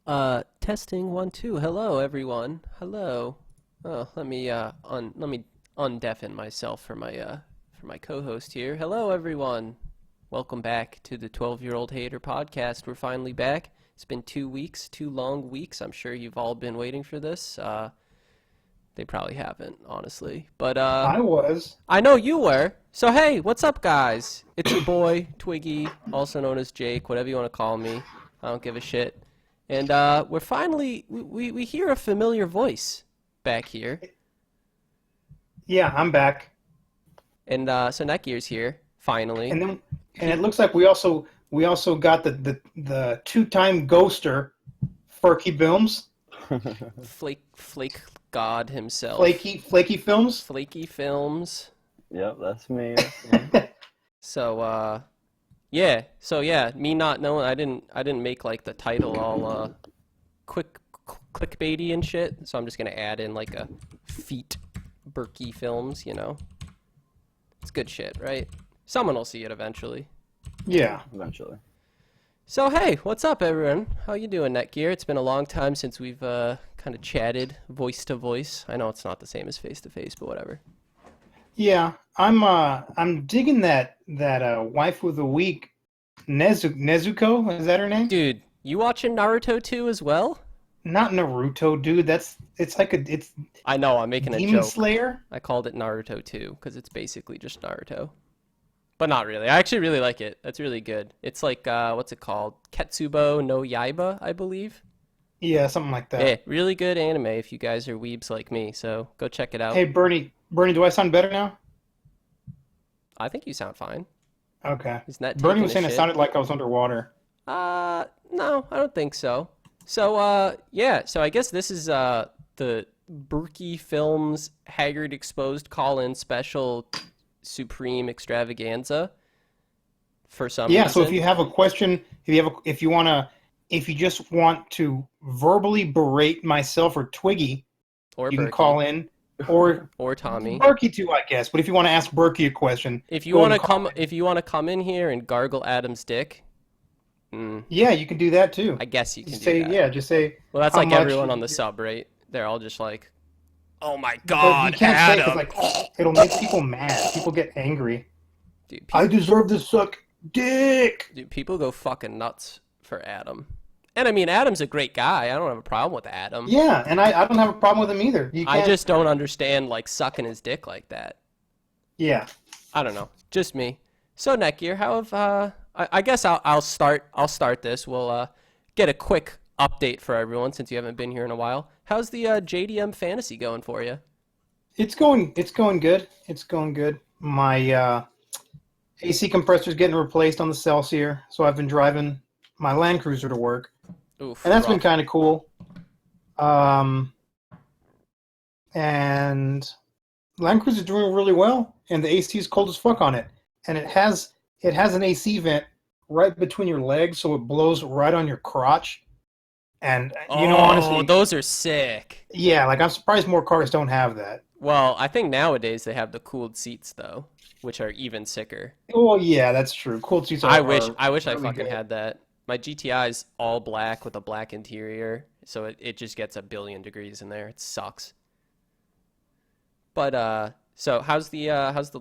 Testing 1 2. Hello, everyone. Hello. Oh, let me undeafen myself for my co-host here. Hello, everyone. Welcome back to the 12-Year-Old Hater podcast. We're finally back. It's been 2 weeks, 2 long weeks. I'm sure you've all been waiting for this. They probably haven't, honestly. But I was. I know you were. So hey, what's up, guys? It's your boy Twiggy, also known as Jake, whatever you want to call me. I don't give a shit. And we're finally we hear a familiar voice back here. Yeah, I'm back. And so Netgear's here finally. And it looks like we also got the two-time ghoster, BurkyFilms. Flake God himself. Flaky Films. Flaky Films. Yep, that's me. So yeah, me not knowing, I didn't make like the title all clickbaity and shit. So I'm just gonna add in like a feat Berkey Films, you know. It's good shit, right? Someone will see it eventually. Yeah, Eventually. So hey, what's up, everyone? How you doing, Netgear? It's been a long time since we've kind of chatted voice to voice. I know it's not the same as face to face, but whatever. yeah. I'm digging that waifu of the week, Nezuko. Is that her name? Dude, you watching Naruto 2 as well? Not Naruto, dude. It's I know, I'm making a Demon joke. Slayer. I called it Naruto 2 because it's basically just Naruto. But not really. I actually really like it. That's really good. It's like, what's it called? Ketsubo no Yaiba, I believe. Yeah, something like that. Yeah, really good anime if you guys are weebs like me, so go check it out. Hey, Bernie, do I sound better now? I think you sound fine. Okay. Isn't that Bernie taking was a saying it shit? sounded like I was underwater. No, I don't think so. So, yeah, so I guess this is the Berkey Films Haggard Exposed Call-In Special Supreme Extravaganza for some Yeah, reason. so if you have a question, if you just want to verbally berate myself or Twiggy, or you can Berkey, call in, or or Tommy. Berkey too, I guess. But if you want to ask Berkey a question, If you go want and to call come, in. if you want to come in here and gargle Adam's dick, Yeah, you can do that too. I guess you can Just do say that. yeah, just say. Well, that's how like much everyone on the you- sub, right? They're all just like, "Oh my But you God, can't say Adam!" because like it'll make people mad. People get angry. Dude, I deserve to suck dick. people go fucking nuts for Adam. And I mean, Adam's a great guy. I don't have a problem with Adam. Yeah, and I don't have a problem with him either. You I can't. just don't understand like sucking his dick like that. Yeah. I don't know. Just me. So Netgear, how have I guess I'll start this. We'll get a quick update for everyone since you haven't been here in a while. How's the JDM fantasy going for you? It's going good. It's going good. My AC compressor's getting replaced on the Celsior, so I've been driving my Land Cruiser to work, Oof. and that's been rough. kind of cool. And Land Cruiser's doing really well, and the AC is cold as fuck on it, and it has an AC vent right between your legs, so it blows right on your crotch. And honestly, those are sick. yeah, like I'm surprised more cars don't have that. Well, I think nowadays they have the cooled seats though, which are even sicker. Well, yeah, that's true. Cool seats are. I wish I really fucking good. had that. My GTI is all black with a black interior, so it just gets a billion degrees in there. It sucks. But so how's the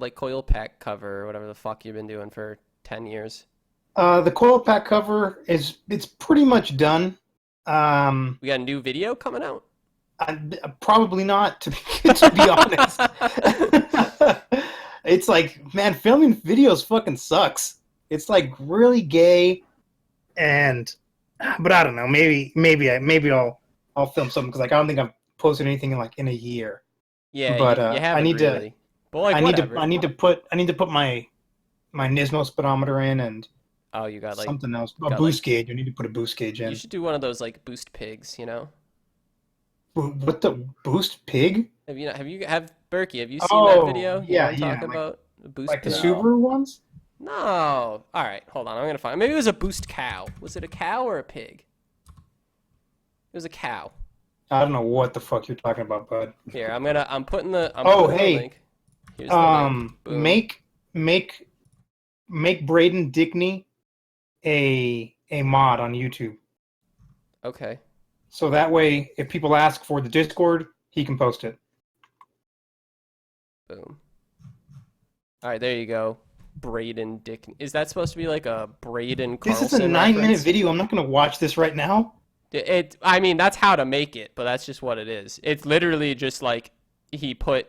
like coil pack cover or whatever the fuck you've been doing for 10 years? The coil pack cover it's pretty much done. We got a new video coming out? Probably not to be honest. It's like, man, filming videos fucking sucks. It's like really gay, but I don't know. Maybe I'll film something because like I don't think I've posted anything in a year. Yeah, But you haven't I need really. But like I need whatever. to I need to put my Nismo speedometer in and Oh, you got like something else. A got, boost gauge. I need to put a boost gauge in. you should do one of those like boost pigs, you know? What the boost pig? Have Berkey, have you seen that Oh, video? You yeah, know what I'm yeah, talking about? A boost Like the pig? Subaru ones? No. All right, hold on. I'm gonna find. Maybe it was a boost cow. Was it a cow or a pig? It was a cow. I don't know what the fuck you're talking about, bud. Here, I'm putting the. Oh, putting hey. The link. Here's the link. Boom. Make Braden Dickney a mod on YouTube. Okay. So that way, if people ask for the Discord, he can post it. Boom. All right, there you go. Braden Dick. Is that supposed to be like a Braden Carlson This is a 9-minute reference? video. I'm not going to watch this right now. I mean, that's how to make it, but that's just what it is. It's literally just like he put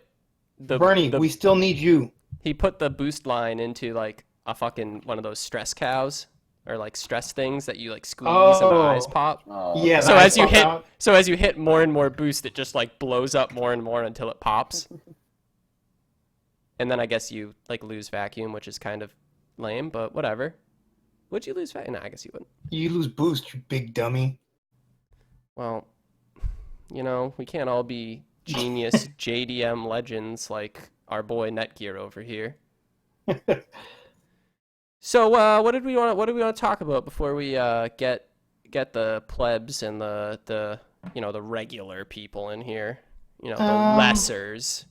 Bernie, we still need you. He put the boost line into like a fucking one of those stress cows or like stress things that you like squeeze and the eyes pop. Oh, Yeah. So as you hit more and more boost, it just like blows up more and more until it pops. And then I guess you like lose vacuum, which is kind of lame, but whatever. Would you lose vacuum? No, I guess you wouldn't. You lose boost, you big dummy. Well, you know, we can't all be genius JDM legends like our boy Netgear over here. So, what do we want to talk about before we get the plebs and the the regular people in here? You know, the lessers.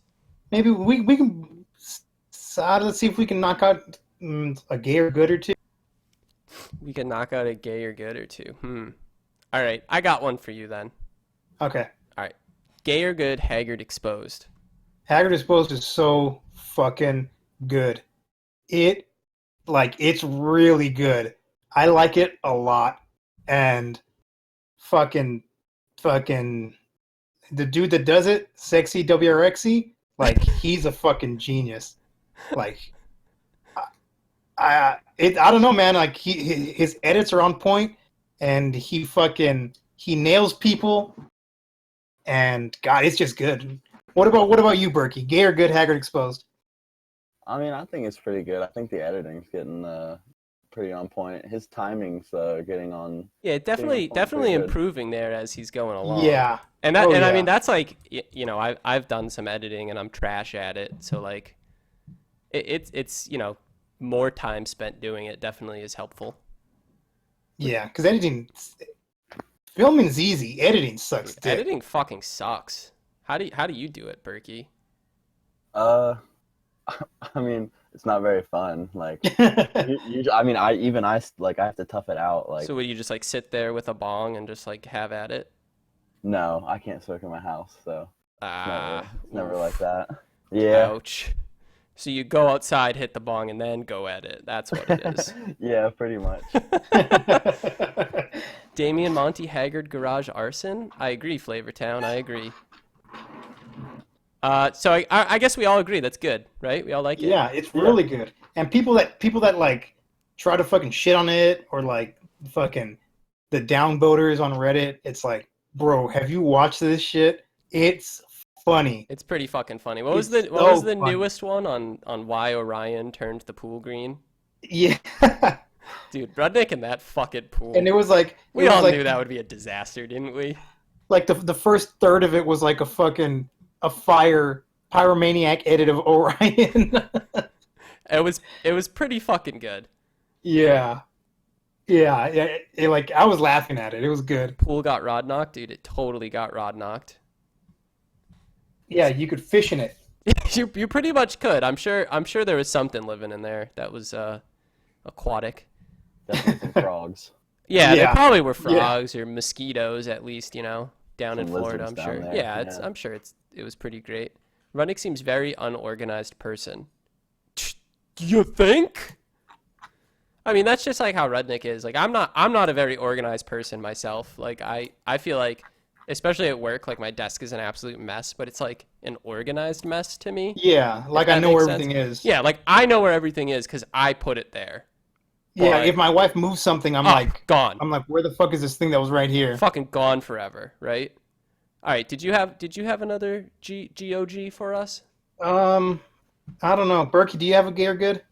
Maybe we can. Let's see if we can knock out a gay or good or two. We can knock out a gay or good or two. All right, I got one for you then. Okay. All right, gay or good? Haggard Exposed. Haggard Exposed is so fucking good. It's really good. I like it a lot. And fucking the dude that does it, Sexy WRXy, like he's a fucking genius. Like I don't know, man. Like his edits are on point, and he nails people. And God, it's just good. What about you, Berkey? Gay or good? Haggard Exposed. I mean, I think it's pretty good. I think the editing's getting pretty on point. His timing's getting on. Yeah, definitely improving there as he's going along. Yeah, and I mean that's like I've done some editing and I'm trash at it, so like it's more time spent doing it definitely is helpful. Yeah, because filming's easy. Editing sucks. Dude, editing fucking sucks. How do you do it, Berkey? I mean, it's not very fun. Like, I have to tough it out. Like, so would you just like sit there with a bong and just like have at it? No, I can't smoke in my house, so it's never like that. Yeah. Ouch. So you go outside, hit the bong, and then go at it. That's what it is. Yeah, pretty much. Damian Monty Haggard Garage Arson. I agree, Flavortown. I agree. So I guess we all agree that's good, right? We all like it. Yeah, it's really good. And people that like try to fucking shit on it or like fucking the downvoters on Reddit, it's like, bro, have you watched this shit? It's funny. It's pretty fucking funny. What was the newest one on why Orion turned the pool green? Yeah. Dude, Rudnick in that fucking pool. And it was like we all knew that would be a disaster, didn't we? Like the first third of it was like a fire pyromaniac edit of Orion. It was pretty fucking good. Yeah. Like I was laughing at it. It was good. Pool got rod knocked, dude. It totally got rod knocked. Yeah, you could fish in it. you pretty much could. I'm sure there was something living in there that was aquatic. Definitely some frogs. Yeah, they probably were frogs or mosquitoes at least, down some in Florida, I'm sure. There. Yeah, I'm sure it was pretty great. Rudnick seems very unorganized person. You think? I mean, that's just like how Rudnick is. Like I'm not a very organized person myself. Like I feel like, especially at work, like my desk is an absolute mess, but it's like an organized mess to me. Yeah, like I know where everything is. Yeah, like I know where everything is because I put it there. Yeah, if my wife moves something, I'm like gone. I'm like, where the fuck is this thing that was right here? Fucking gone forever, right? All right, did you have another GOG for us? I don't know. Berkey, do you have a gay or good?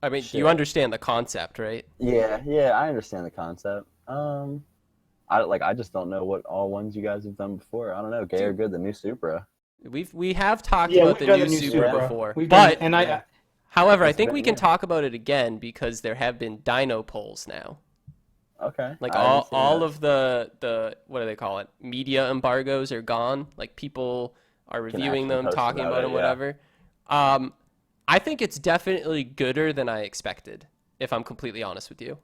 I mean, you understand the concept, right? Yeah, I understand the concept. I just don't know what all ones you guys have done before. I don't know, gay or good, the new Supra. We have talked about the new Supra before, however, I think we can talk about it again because there have been dyno polls now. Okay. Like all of the what do they call it? Media embargoes are gone. Like people are reviewing them, talking about them, whatever. I think it's definitely gooder than I expected, if I'm completely honest with you.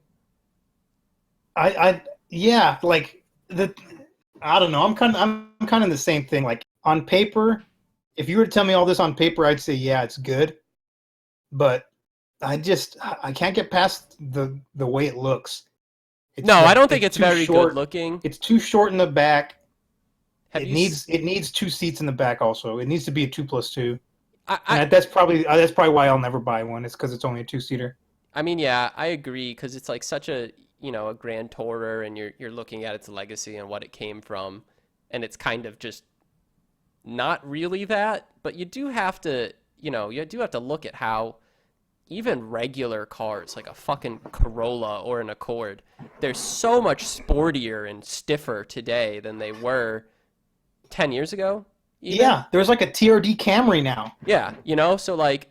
Yeah, like the I don't know. I'm kind of the same thing. Like on paper, if you were to tell me all this on paper, I'd say yeah, it's good. But I can't get past the way it looks. No, I don't think it's too very good short. looking. It's too short in the back. Have It you? needs two seats in the back. Also, it needs to be a 2+2. I And that's probably why I'll never buy one. It's because it's only a two-seater. I mean, yeah, I agree because it's like such a a grand tourer, and you're looking at its legacy and what it came from, and it's kind of just not really that. But you do have to look at how even regular cars like a fucking Corolla or an Accord, they're so much sportier and stiffer today than they were 10 years ago. Even. Yeah, there's like a TRD Camry now. Yeah, so like,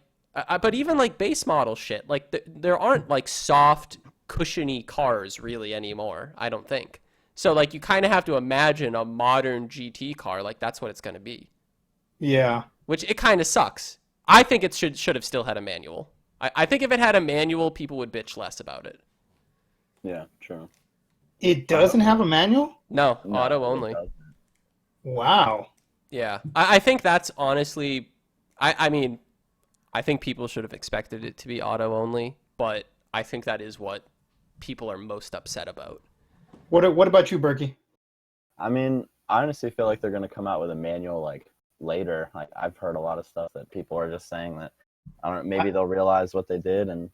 but even like base model shit, like there aren't like soft, cushiony cars really anymore, I don't think. So like, you kind of have to imagine a modern GT car, like that's what it's going to be. Yeah. Which it kind of sucks. I think it should have still had a manual. I think if it had a manual, people would bitch less about it. Yeah, true. It doesn't have a manual? No, No, auto it only. doesn't. Wow. Yeah, I think that's honestly, I mean, I think people should have expected it to be auto only, but I think that is what people are most upset about. What about you, Berkey? I mean, I honestly feel like they're going to come out with a manual like later. Like I've heard a lot of stuff that people are just saying that I don't know, maybe they'll realize what they did and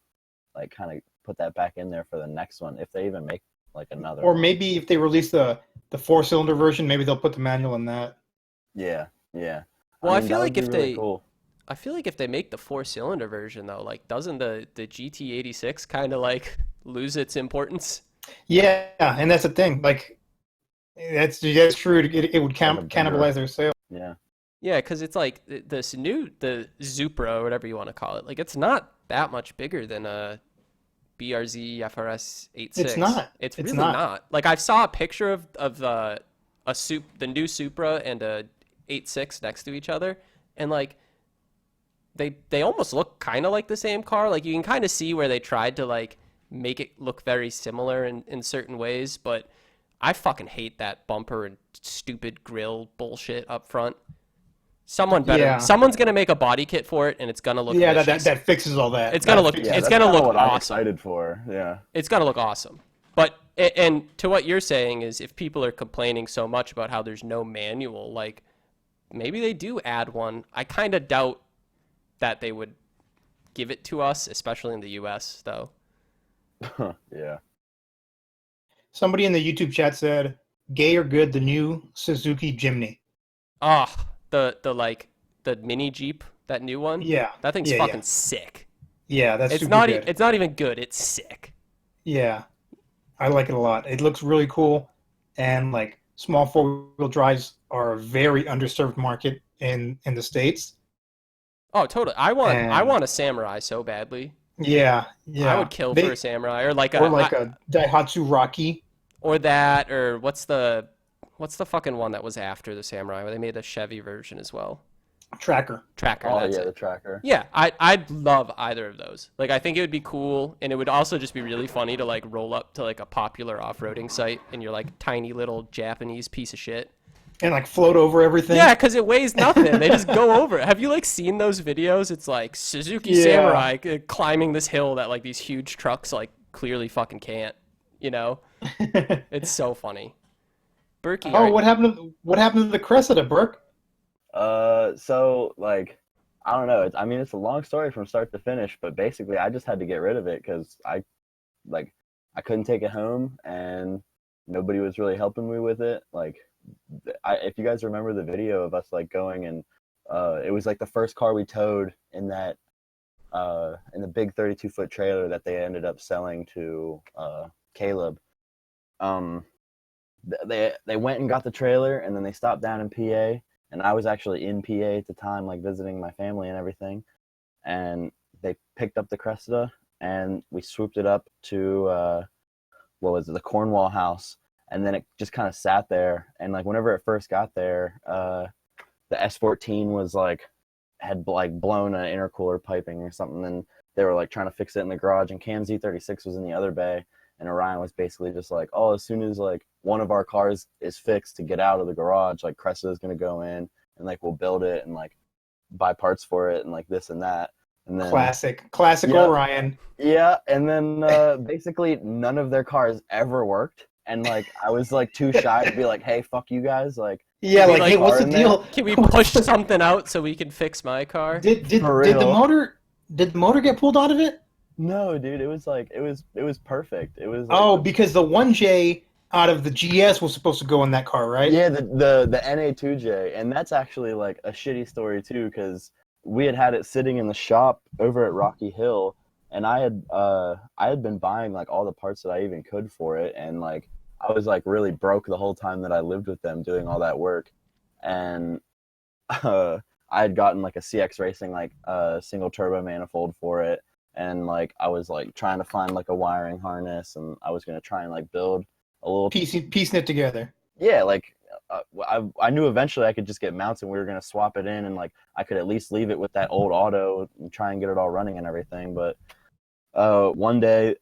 like kind of put that back in there for the next one if they even make like another Or one. maybe if they release the four-cylinder version, maybe they'll put the manual in that. Yeah, yeah. Well, I mean, feel that like would be if really they, cool. I feel like if they make the four-cylinder version though, like doesn't the GT86 kind of like lose its importance? Yeah, and that's the thing. Like that's true. It would Like a bigger, cannibalize their sales. yeah. Yeah, because it's like the Supra or whatever you want to call it. Like it's not that much bigger than a BRZ FRS 86. It's not. It's It's really not. not. Like I saw a picture of the the new Supra and a 86 next to each other, and like they almost look kind of like the same car. Like you can kind of see where they tried to like make it look very similar in certain ways, but I fucking hate that bumper and stupid grill bullshit up front. Yeah. Someone's gonna make a body kit for it, and it's gonna look. Yeah, vicious. that fixes all that. It's gonna That look. fixes- Yeah, It's that's gonna kinda look what I'm awesome. excited for. Yeah. It's gonna look awesome. But and to what you're saying is, if people are complaining so much about how there's no manual, like maybe they do add one. I kind of doubt that they would give it to us, especially in the U.S. though. Yeah. Somebody in the YouTube chat said, "Gay or good, the new Suzuki Jimny." Ah, the mini Jeep, that new one. Yeah, That thing's yeah, fucking yeah. sick. Yeah, that's It's super not. good. It's not even good. It's sick. Yeah, I like it a lot. It looks really cool, and like small four-wheel drives are a very underserved market in the States. Oh, totally. I And want a Samurai so badly. yeah, I yeah, would kill for a Samurai or like or like a Daihatsu Rocky. or that or what's the fucking one that was after the Samurai where they made a Chevy version as well. Tracker. Tracker. Oh That's yeah, it. the tracker. Yeah, I'd love either of those. Like I think it would be cool, and it would also just be really funny to like roll up to like a popular off-roading site and you're like tiny little Japanese piece of shit. And like float over everything. Yeah, because it weighs nothing. They just go over it. Have you like seen those videos? It's like Suzuki Yeah. Samurai climbing this hill that like these huge trucks like clearly fucking can't. You know, it's so funny. Berkey, Oh, what happened to the Cressida, Burke? So like, I don't know. I mean, it's a long story from start to finish, but basically, I just had to get rid of it because I couldn't take it home, and nobody was really helping me with it. Like, if you guys remember the video of us like going and it was like the first car we towed in that in the big 32-foot trailer that they ended up selling to Caleb. They went and got the trailer, and then they stopped down in PA, and I was actually in PA at the time, like visiting my family and everything, and they picked up the Cressida, and we swooped it up to what was it, the Cornwall house, and then it just kind of sat there, and like whenever it first got there, the S14 was like had like blown an intercooler piping or something, and they were like trying to fix it in the garage, and Cam Z36 was in the other bay. And Orion was basically just like, oh, as soon as like one of our cars is fixed to get out of the garage, like Cressa is gonna go in and like we'll build it and like buy parts for it and like this and that. And then Classic yeah, Orion. yeah, and then basically none of their cars ever worked, and like I was like too shy to be like, hey, fuck you guys, like Yeah, we, like, like, hey, what's the are in deal? Can we push something out so we can fix my car? Did For the real. motor get pulled out of it? no, dude, it was like it was perfect. It was like Oh, because the 1J out of the GS was supposed to go in that car, right? yeah, the NA2J, and that's actually like a shitty story too, because we had it sitting in the shop over at Rocky Hill, and I had been buying like all the parts that I even could for it, and like I was like really broke the whole time that I lived with them doing all that work, and I had gotten like a CX Racing like single turbo manifold for it, and like I was like trying to find like a wiring harness, and I was gonna try and like build a little piecing it together. yeah, like I knew eventually I could just get mounts and we were gonna swap it in, and like I could at least leave it with that old auto and try and get it all running and everything. But one day,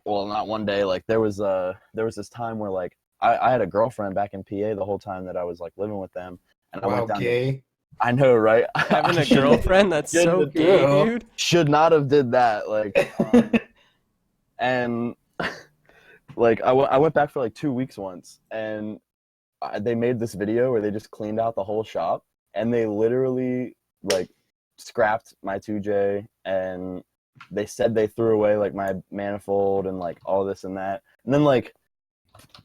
well, not one day, like there was this time where like I had a girlfriend back in PA the whole time that I was like living with them, and I Wow, went down. gay. I know, right? Having a girlfriend? That's so gay, girl. dude. Should not have did that. Like, and like I went back for like 2 weeks once, and they made this video where they just cleaned out the whole shop, and they literally like scrapped my 2J, and they said they threw away like my manifold and like all this and that. And then like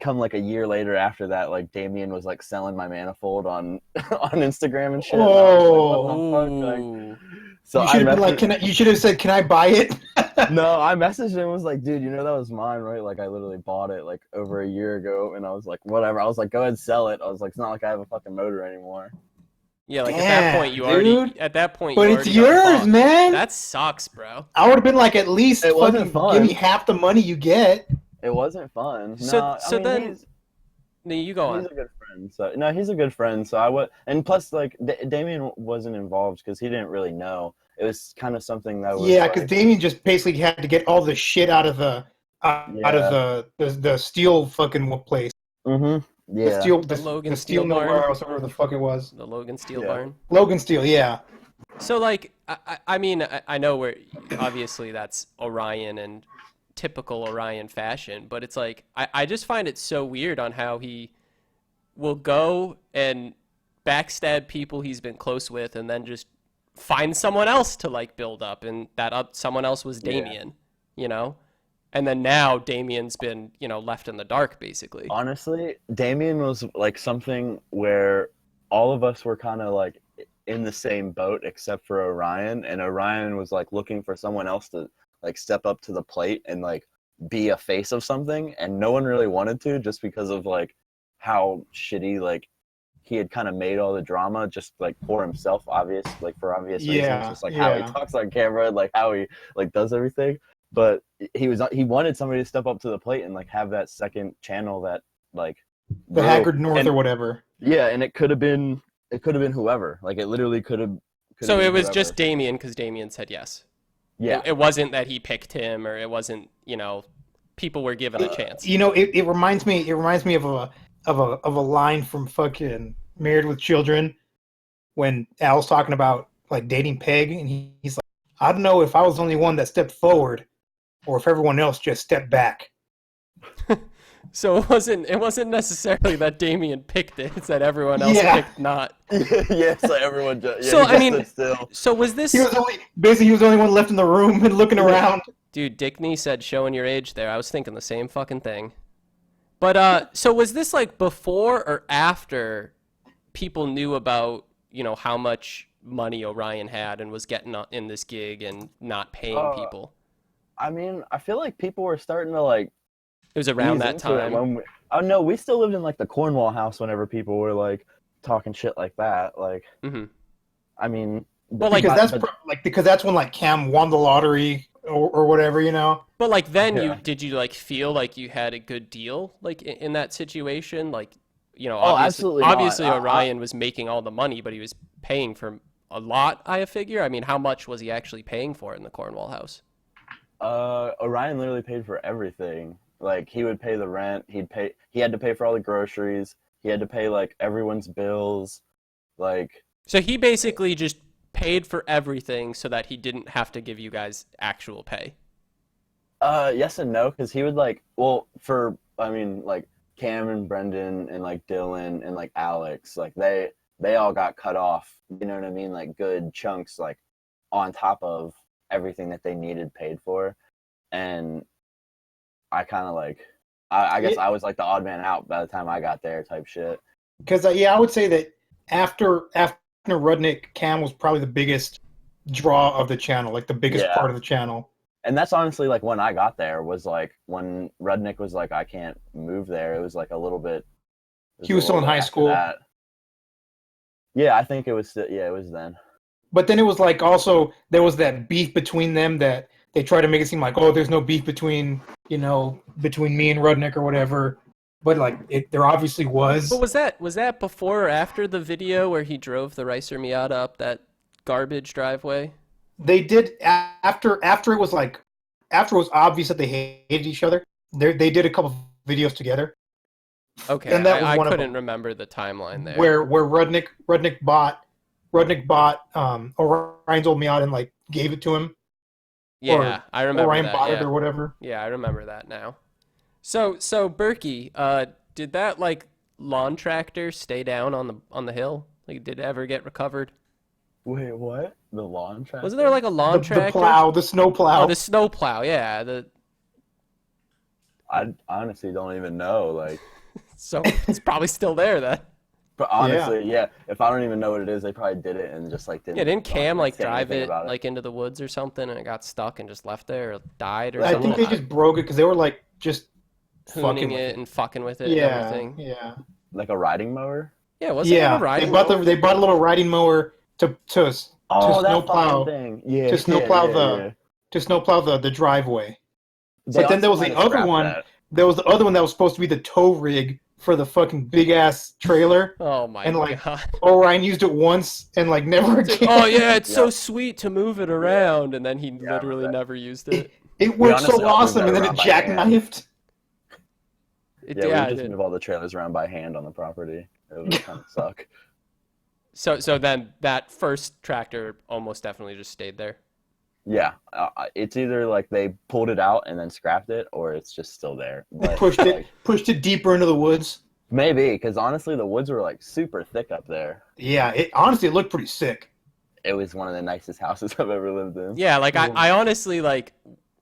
come like a year later after that, like Damien was like selling my manifold on on Instagram and shit. And I was like, what the fuck? Like, so You should have been like, you should have said, "Can I buy it?" no, I messaged him and was like, dude, you know that was mine, right? Like I literally bought it like over a year ago, and I was like, whatever. I was like, go ahead and sell it. I was like, it's not like I have a fucking motor anymore. Yeah, like Damn, at that point you already at that point But you it's already got yours, fucked. man. That sucks, bro. I would have been like, at least It wasn't fucking give fun. me half the money you get. It wasn't fun. So No, so I mean, then no, you go he's on. a good friend. So no, he's a good friend. So I would, and plus like Damien wasn't involved because he didn't really know. It was kind of something that was Yeah, because like, Damien just basically had to get all the shit out of the the steel fucking place. mm-hmm, The yeah, steel, The Logan Steel no Barn. warehouse, whatever the fuck it was. The Logan Steel Yeah. Barn. Logan Steel, yeah. So like I mean I know where obviously that's Orion and typical Orion fashion, but it's like I just find it so weird on how he will go and backstab people he's been close with and then just find someone else to like build up, and that someone else was Damien, you know? And then now Damien's been, you know, left in the dark basically. honestly, Damien was like something where all of us were kind of like in the same boat except for Orion, and Orion was like looking for someone else to like step up to the plate and like be a face of something, and no one really wanted to just because of like how shitty like he had kind of made all the drama just like for himself, for obvious reasons, just like how he talks on camera, like how he like does everything. But he wanted somebody to step up to the plate and like have that second channel that like The Haggard North or whatever. yeah, and it could have been whoever. Like it literally could have. So it was just Damien because Damien said yes. Yeah. It wasn't that he picked him, or it wasn't, you know, people were given a chance. You know, it reminds me of a line from fucking Married with Children when Al's talking about like dating Peg, and he's like, I don't know if I was the only one that stepped forward or if everyone else just stepped back. So it wasn't necessarily that Damien picked it; it's that everyone else picked not. Yeah, so everyone just. Yeah, So I mean, stood still. so was this? He was the only one left in the room and looking around. Dude, Dickney said showing your age there. I was thinking the same fucking thing. But so was this like before or after people knew about, you know, how much money Orion had and was getting in this gig and not paying people? I mean, I feel like people were starting to like. It was around that time. Oh no, we still lived in like the Cornwall house whenever people were like talking shit like that. Like, I mean, but like because that's when like Cam won the lottery or whatever, you know. But like then did you like feel like you had a good deal like in that situation? Like, you know, obviously Orion was making all the money, but he was paying for a lot, I figure. I mean, how much was he actually paying for in the Cornwall house? Orion literally paid for everything. Like he would pay the rent. He had to pay for all the groceries. He had to pay like everyone's bills. Like So he basically just paid for everything so that he didn't have to give you guys actual pay. yes and no, because he would like, well, like Cam and Brendan and like Dylan and like Alex, like they all got cut off. You know what I mean? Like good chunks, like on top of everything that they needed paid for, and I kind of like, I guess I was like the odd man out by the time I got there, type shit. Because I would say that after Rudnick, Cam was probably the biggest draw of the channel, like the biggest part of the channel. And that's honestly like when I got there was like when Rudnick was like, I can't move there. It was like a little bit. He was still in high school. That. Yeah, I think it was. Yeah, it was then. But then it was like also there was that beef between them that they tried to make it seem like, oh, there's no beef between me and Rudnick or whatever. But like there obviously was. But was that before or after the video where he drove the Ricer Miata up that garbage driveway? They did after it was obvious that they hated each other. They did a couple videos together. Okay, and I couldn't remember the timeline there. Where Rudnick bought Orion's old Miata and like gave it to him. Yeah, I remember Orion that. Bought it or whatever. Yeah, I remember that now. So Berkey, did that like lawn tractor stay down on the hill? Like, did it ever get recovered? Wait, what? The lawn tractor? Wasn't there like a lawn tractor? The snow plow. Oh, the snow plow. Yeah. I honestly don't even know. Like, so it's probably still there then. But honestly, yeah. If I don't even know what it is, they probably did it and just like didn't. Yeah, didn't Cam like drive it like into the woods or something, and it got stuck and just left there or died or something? I think they just broke it because they were like just hooning it and fucking with it. Yeah, and everything. Yeah. Like a riding mower. Yeah, wasn't it a riding mower? They bought a little riding mower to snowplow thing. Yeah, to snowplow the driveway. But then there was the other one. That. There was the other one that was supposed to be the tow rig for the fucking big ass trailer. Oh my god! Orion used it once and like never again. Oh yeah, it's so sweet to move it around, and then he literally never used it. It worked so awesome, and then it jackknifed. We just move all the trailers around by hand on the property. It would kind of suck. So then that first tractor almost definitely just stayed there. Yeah, it's either like they pulled it out and then scrapped it, or it's just still there. But, pushed it deeper into the woods. Maybe, because honestly, the woods were like super thick up there. Yeah, it looked pretty sick. It was one of the nicest houses I've ever lived in. Yeah, like I honestly like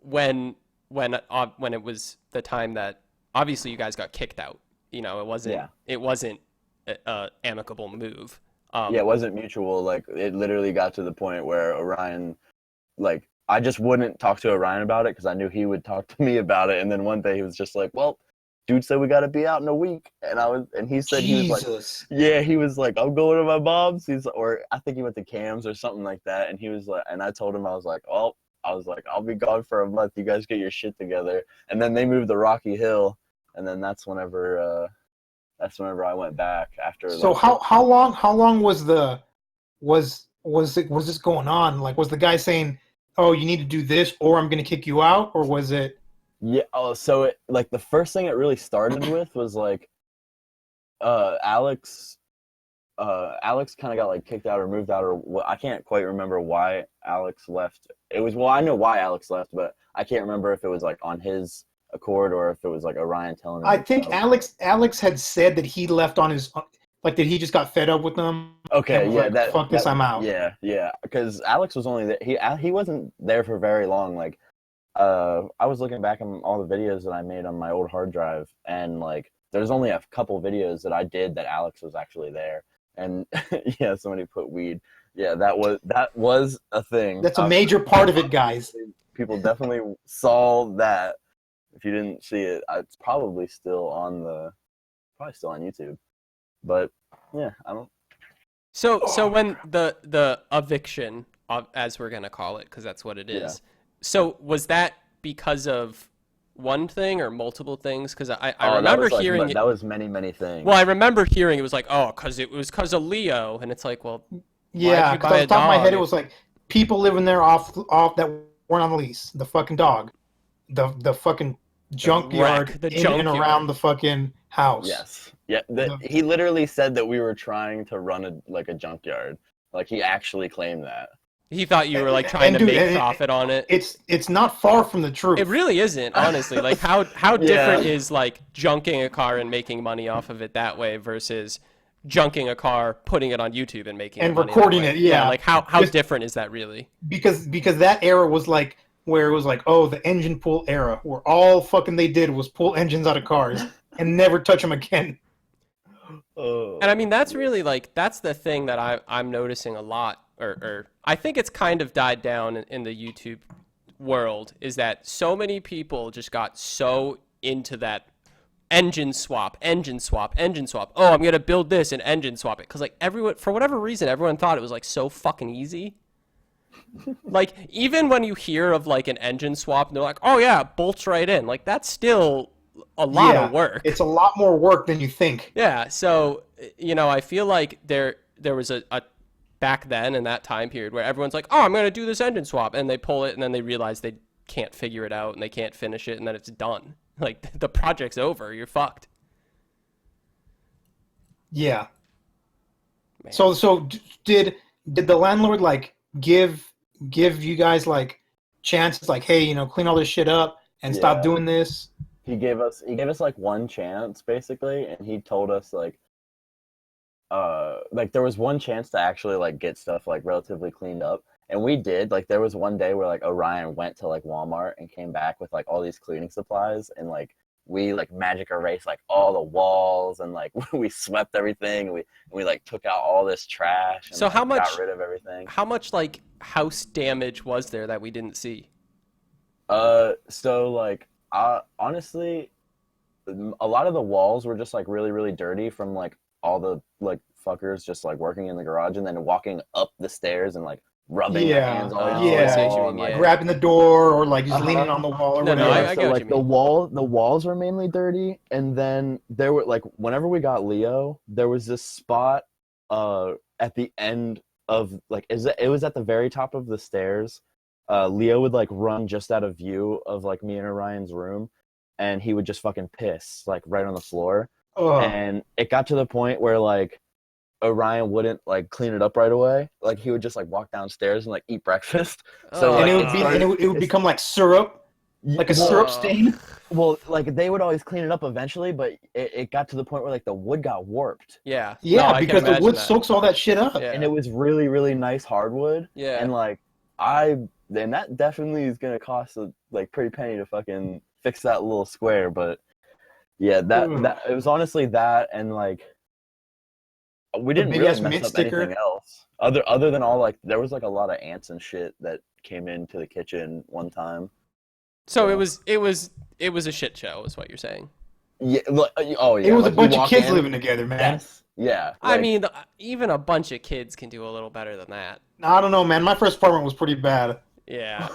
when it was the time that obviously you guys got kicked out. You know, it wasn't a amicable move. It wasn't mutual. Like it literally got to the point where Orion. Like, I just wouldn't talk to Orion about it because I knew he would talk to me about it. And then one day he was just like, well, dude said we got to be out in a week. And he said, he was like, he was like, I'm going to my mom's. Or I think he went to Cam's or something like that. And he was like, and I told him, I was like, I'll be gone for a month. You guys get your shit together. And then they moved to Rocky Hill. And then that's whenever I went back after. So like, how long was this going on? Like, was the guy saying, oh, you need to do this or I'm going to kick you out? Or was it? Yeah. Oh, so it, like the first thing it really started with was like, Alex kind of got like kicked out or moved out or I can't quite remember why Alex left. I know why Alex left, but I can't remember if it was like on his accord or if it was like Orion telling him. I think Alex had said that he left on his, like that he just got fed up with them. Okay, yeah, like, fuck this, I'm out. Yeah, because Alex was only there. He wasn't there for very long. Like, I was looking back on all the videos that I made on my old hard drive, and like, there's only a couple videos that I did that Alex was actually there. And yeah, somebody put weed. Yeah, that was a thing. That's a major part of it, guys. People definitely saw that. If you didn't see it, it's probably still on YouTube. But yeah, I don't. So when the eviction, as we're gonna call it, because that's what it is. Yeah. So was that because of one thing or multiple things? Because I remember hearing that was many things. Well, I remember hearing it was like, oh, because of Leo, and it's like, well, yeah, because on the top of my head it was like people living there off that weren't on the lease. The fucking dog, the fucking junkyard the in junkyard. and around the fucking house. Yes. Yeah. He literally said that we were trying to run a junkyard. Like he actually claimed that. He thought you were like trying to make profit on it. It's not far from the truth. It really isn't, honestly. Like how different is like junking a car and making money off of it that way versus junking a car, putting it on YouTube and making and money recording that way. it. Yeah. Like how different is that really? Because that era was like where it was like, oh, the engine pull era, where all fucking they did was pull engines out of cars and never touch them again. And I mean, that's really like, that's the thing that I'm noticing a lot, or I think it's kind of died down in the YouTube world, is that so many people just got so into that engine swap. Oh, I'm going to build this and engine swap it. Because like everyone, for whatever reason, everyone thought it was like so fucking easy. Like even when you hear of like an engine swap, and they're like, oh yeah, bolts right in. Like that's still a lot of work. It's a lot more work than you think. Yeah, so I feel like there was a back then in that time period where everyone's like, oh, I'm going to do this engine swap, and they pull it and then they realize they can't figure it out and they can't finish it, and then it's done. Like the project's over, you're fucked. Yeah. Man. So did the landlord like give you guys like chances, like, hey, clean all this shit up and stop doing this? He gave us like one chance basically, and he told us like there was one chance to actually like get stuff like relatively cleaned up, and we did. Like there was one day where like Orion went to like Walmart and came back with like all these cleaning supplies, and like we like magic erased like all the walls, and like we swept everything, and we like took out all this trash and so like, how much got rid of everything. How much like house damage was there that we didn't see? So like honestly, a lot of the walls were just like really, really dirty from like all the like fuckers just like working in the garage and then walking up the stairs and like rubbing their hands all over the wall and like grabbing the door or like just leaning on the wall or whatever. I get what you mean. The walls were mainly dirty, and then there were like whenever we got Leo, there was this spot at the end of like it was at the very top of the stairs. Leo would like run just out of view of like me and Orion's room, and he would just fucking piss like right on the floor. And it got to the point where like Orion wouldn't like clean it up right away. Like he would just like walk downstairs and like eat breakfast. So and it would become like syrup, like a syrup stain. Well, like they would always clean it up eventually, but it got to the point where like the wood got warped. Yeah, because the wood soaks all that shit up, and it was really, really nice hardwood. Yeah, and like then that definitely is gonna cost a like pretty penny to fucking fix that little square. But yeah, that it was honestly that, and like we didn't really mess up anything else other than all like there was like a lot of ants and shit that came into the kitchen one time. So it was a shit show, is what you're saying. Yeah. Oh yeah. It was like a bunch of kids living together, man. Yes. Yeah. I mean, even a bunch of kids can do a little better than that. I don't know, man. My first apartment was pretty bad. Yeah.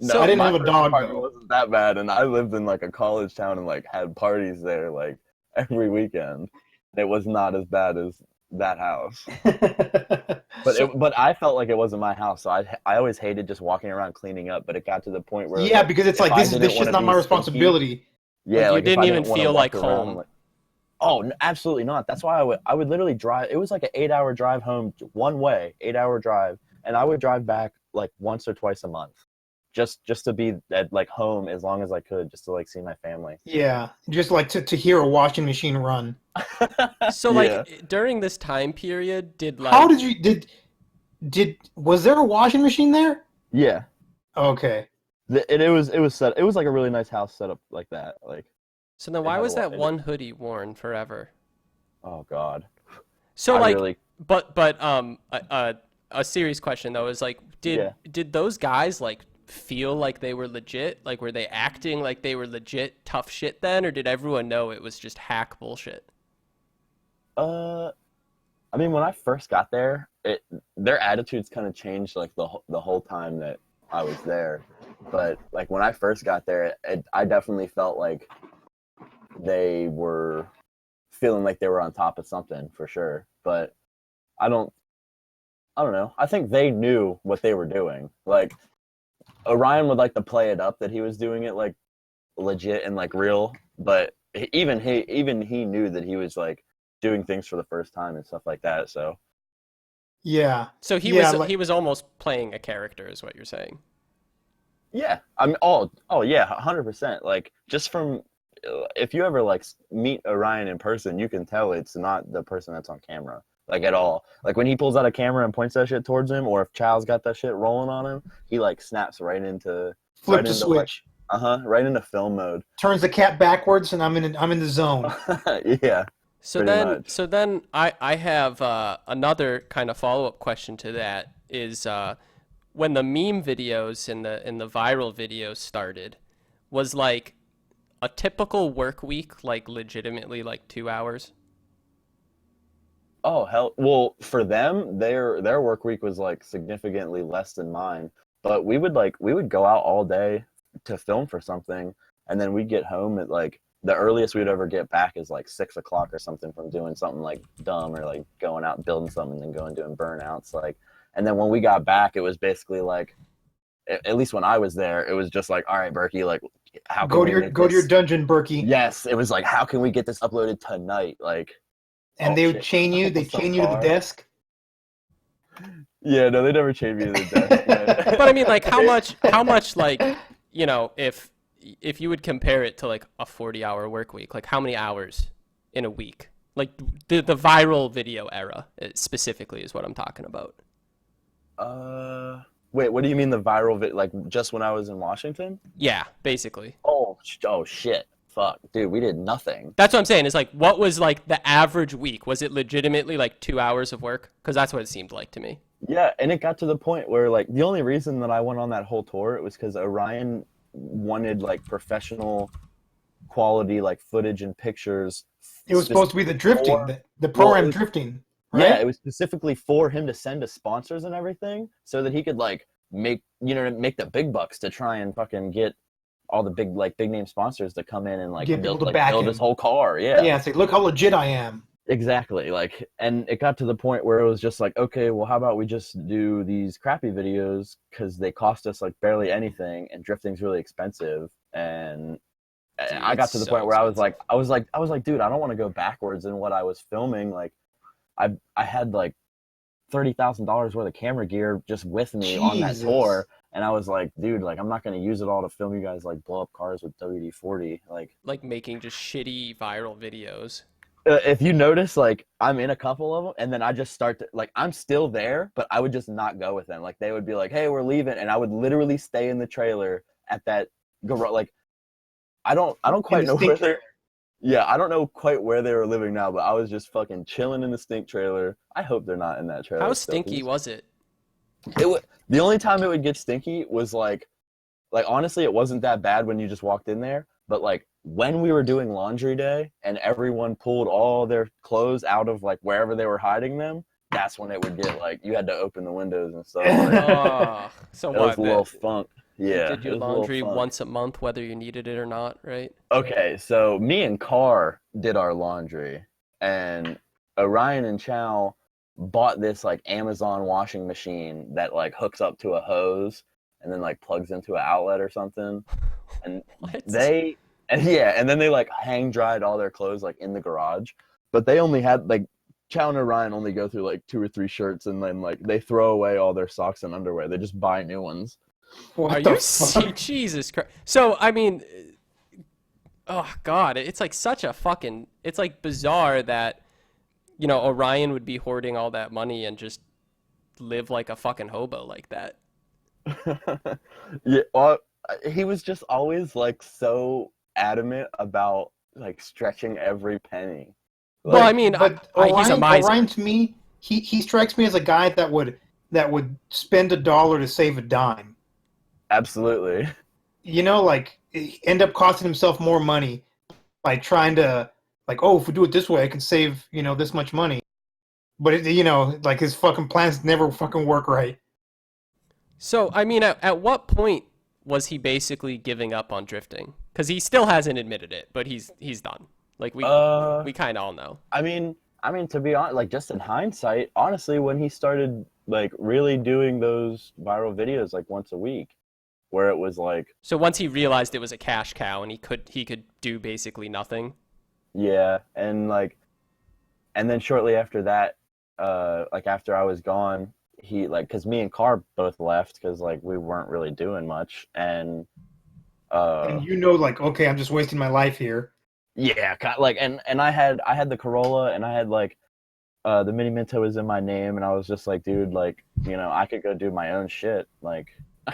No, I didn't have a dog. It wasn't that bad, and I lived in like a college town and like had parties there like every weekend. It was not as bad as that house. But I felt like it wasn't my house, so I always hated just walking around cleaning up. But it got to the point where because it's like this shit's not my responsibility. Yeah, like you didn't even feel like home. Oh, absolutely not. That's why I would literally drive. It was like an 8-hour drive home one way, 8-hour drive, and I would drive back like once or twice a month, just to be at like home as long as I could, just to like see my family. Yeah, just like to hear a washing machine run. So like during this time period, how did you was there a washing machine there? Yeah. Okay. It was like a really nice house set up like that. Like. So then why was that one hoodie worn forever? Oh God. So but a serious question though is like, did those guys like feel like they were legit? Like were they acting like they were legit tough shit then, or did everyone know it was just hack bullshit? I mean, when I first got there, their attitudes kind of changed like the whole time that I was there. But like when I first got there, I definitely felt like they were feeling like they were on top of something for sure. But I don't know. I think they knew what they were doing. Like Orion would like to play it up that he was doing it like legit and like real, but even he knew that he was like doing things for the first time and stuff like that. So Yeah. So he was almost playing a character, is what you're saying. yeah, I mean, yeah, 100%. Like just from if you ever like meet Orion in person, you can tell it's not the person that's on camera, like at all. Like when he pulls out a camera and points that shit towards him, or if Chow's got that shit rolling on him, he like snaps right into Flip the switch. Right into film mode. Turns the cat backwards, and I'm in the zone. Yeah. So then I have another kind of follow-up question to that is when the meme videos and the viral videos started, was like a typical work week like legitimately like 2 hours? Oh hell! Well, for them, their work week was like significantly less than mine. But we would go out all day to film for something, and then we'd get home at like the earliest we'd ever get back is like 6 o'clock or something from doing something like dumb or like going out and building something and then going doing burnouts like. And then when we got back, it was basically like, at least when I was there, it was just like, all right, Berkey, like, how can go to your dungeon, Berkey. Yes, it was like, how can we get this uploaded tonight? Like, and they would chain you. They chain you to the desk. Yeah, no, they never chained me to the desk. But I mean, like, how much, like, you know, if you would compare it to like a 40-hour work week, like how many hours in a week? Like the viral video era specifically is what I'm talking about. Wait, what do you mean the viral like just when I was in Washington? Yeah, basically. Oh shit. Fuck, dude, we did nothing. That's what I'm saying. Is like, what was like the average week? Was it legitimately like 2 hours of work? Because that's what it seemed like to me. Yeah, and it got to the point where like the only reason that I went on that whole tour, it was because Orion wanted like professional quality like footage and pictures. It was supposed to be the drifting, the program drifting. Right? Yeah, it was specifically for him to send to sponsors and everything, so that he could like make the big bucks to try and fucking get all the big name sponsors to come in and like build his whole car. Yeah. Yeah, it's like, look how legit I am. Exactly. Like, and it got to the point where it was just like, okay, well, how about we just do these crappy videos because they cost us like barely anything, and drifting's really expensive. And dude, I got to the point where I was like, dude, I don't want to go backwards in what I was filming. Like, I had like $30,000 worth of camera gear just with me on that tour, and I was like, dude, like I'm not gonna use it all to film you guys like blow up cars with WD-40, like making just shitty viral videos. If you notice, like I'm in a couple of them, and then I just start to like I'm still there, but I would just not go with them. Like they would be like, hey, we're leaving, and I would literally stay in the trailer at that garage. Like I don't quite know where they're. Yeah, I don't know quite where they were living now, but I was just fucking chilling in the stink trailer. I hope they're not in that trailer. How stinky was it? The only time it would get stinky was like honestly, it wasn't that bad when you just walked in there, but like when we were doing laundry day and everyone pulled all their clothes out of like wherever they were hiding them, that's when it would get like you had to open the windows and stuff. Like, so it was a little funk. Yeah. You did your laundry once a month, whether you needed it or not, right? Okay, so me and Carr did our laundry, and Orion and Chow bought this like Amazon washing machine that like hooks up to a hose and then like plugs into an outlet or something. And and then they like hang dried all their clothes like in the garage. But they only had like Chow and Orion only go through like 2 or 3 shirts, and then like they throw away all their socks and underwear. They just buy new ones. Are you Jesus Christ? So I mean, oh God, it's like such a fucking. It's like bizarre that, you know, Orion would be hoarding all that money and just live like a fucking hobo like that. Yeah, well, he was just always like so adamant about like stretching every penny. Like, well, I mean, he's a miser. Orion to me, he strikes me as a guy that would spend $1 to save a dime. Absolutely. You know, like end up costing himself more money by trying to like, oh, if we do it this way, I can save, you know, this much money. But you know, like his fucking plans never fucking work right. So I mean, at what point was he basically giving up on drifting? Because he still hasn't admitted it, but he's done. Like we kind of all know. I mean, to be honest, like just in hindsight, honestly, when he started like really doing those viral videos like once a week, where it was like, So once he realized it was a cash cow and he could do basically nothing. yeah, and like, and then shortly after that, like after I was gone, he like, cause me and Carr both left because like we weren't really doing much, and And you know, like, okay, I'm just wasting my life here. yeah, like, and I had the Corolla, and I had like the Mini Minto was in my name, and I was just like, dude, like, I could go do my own shit, like,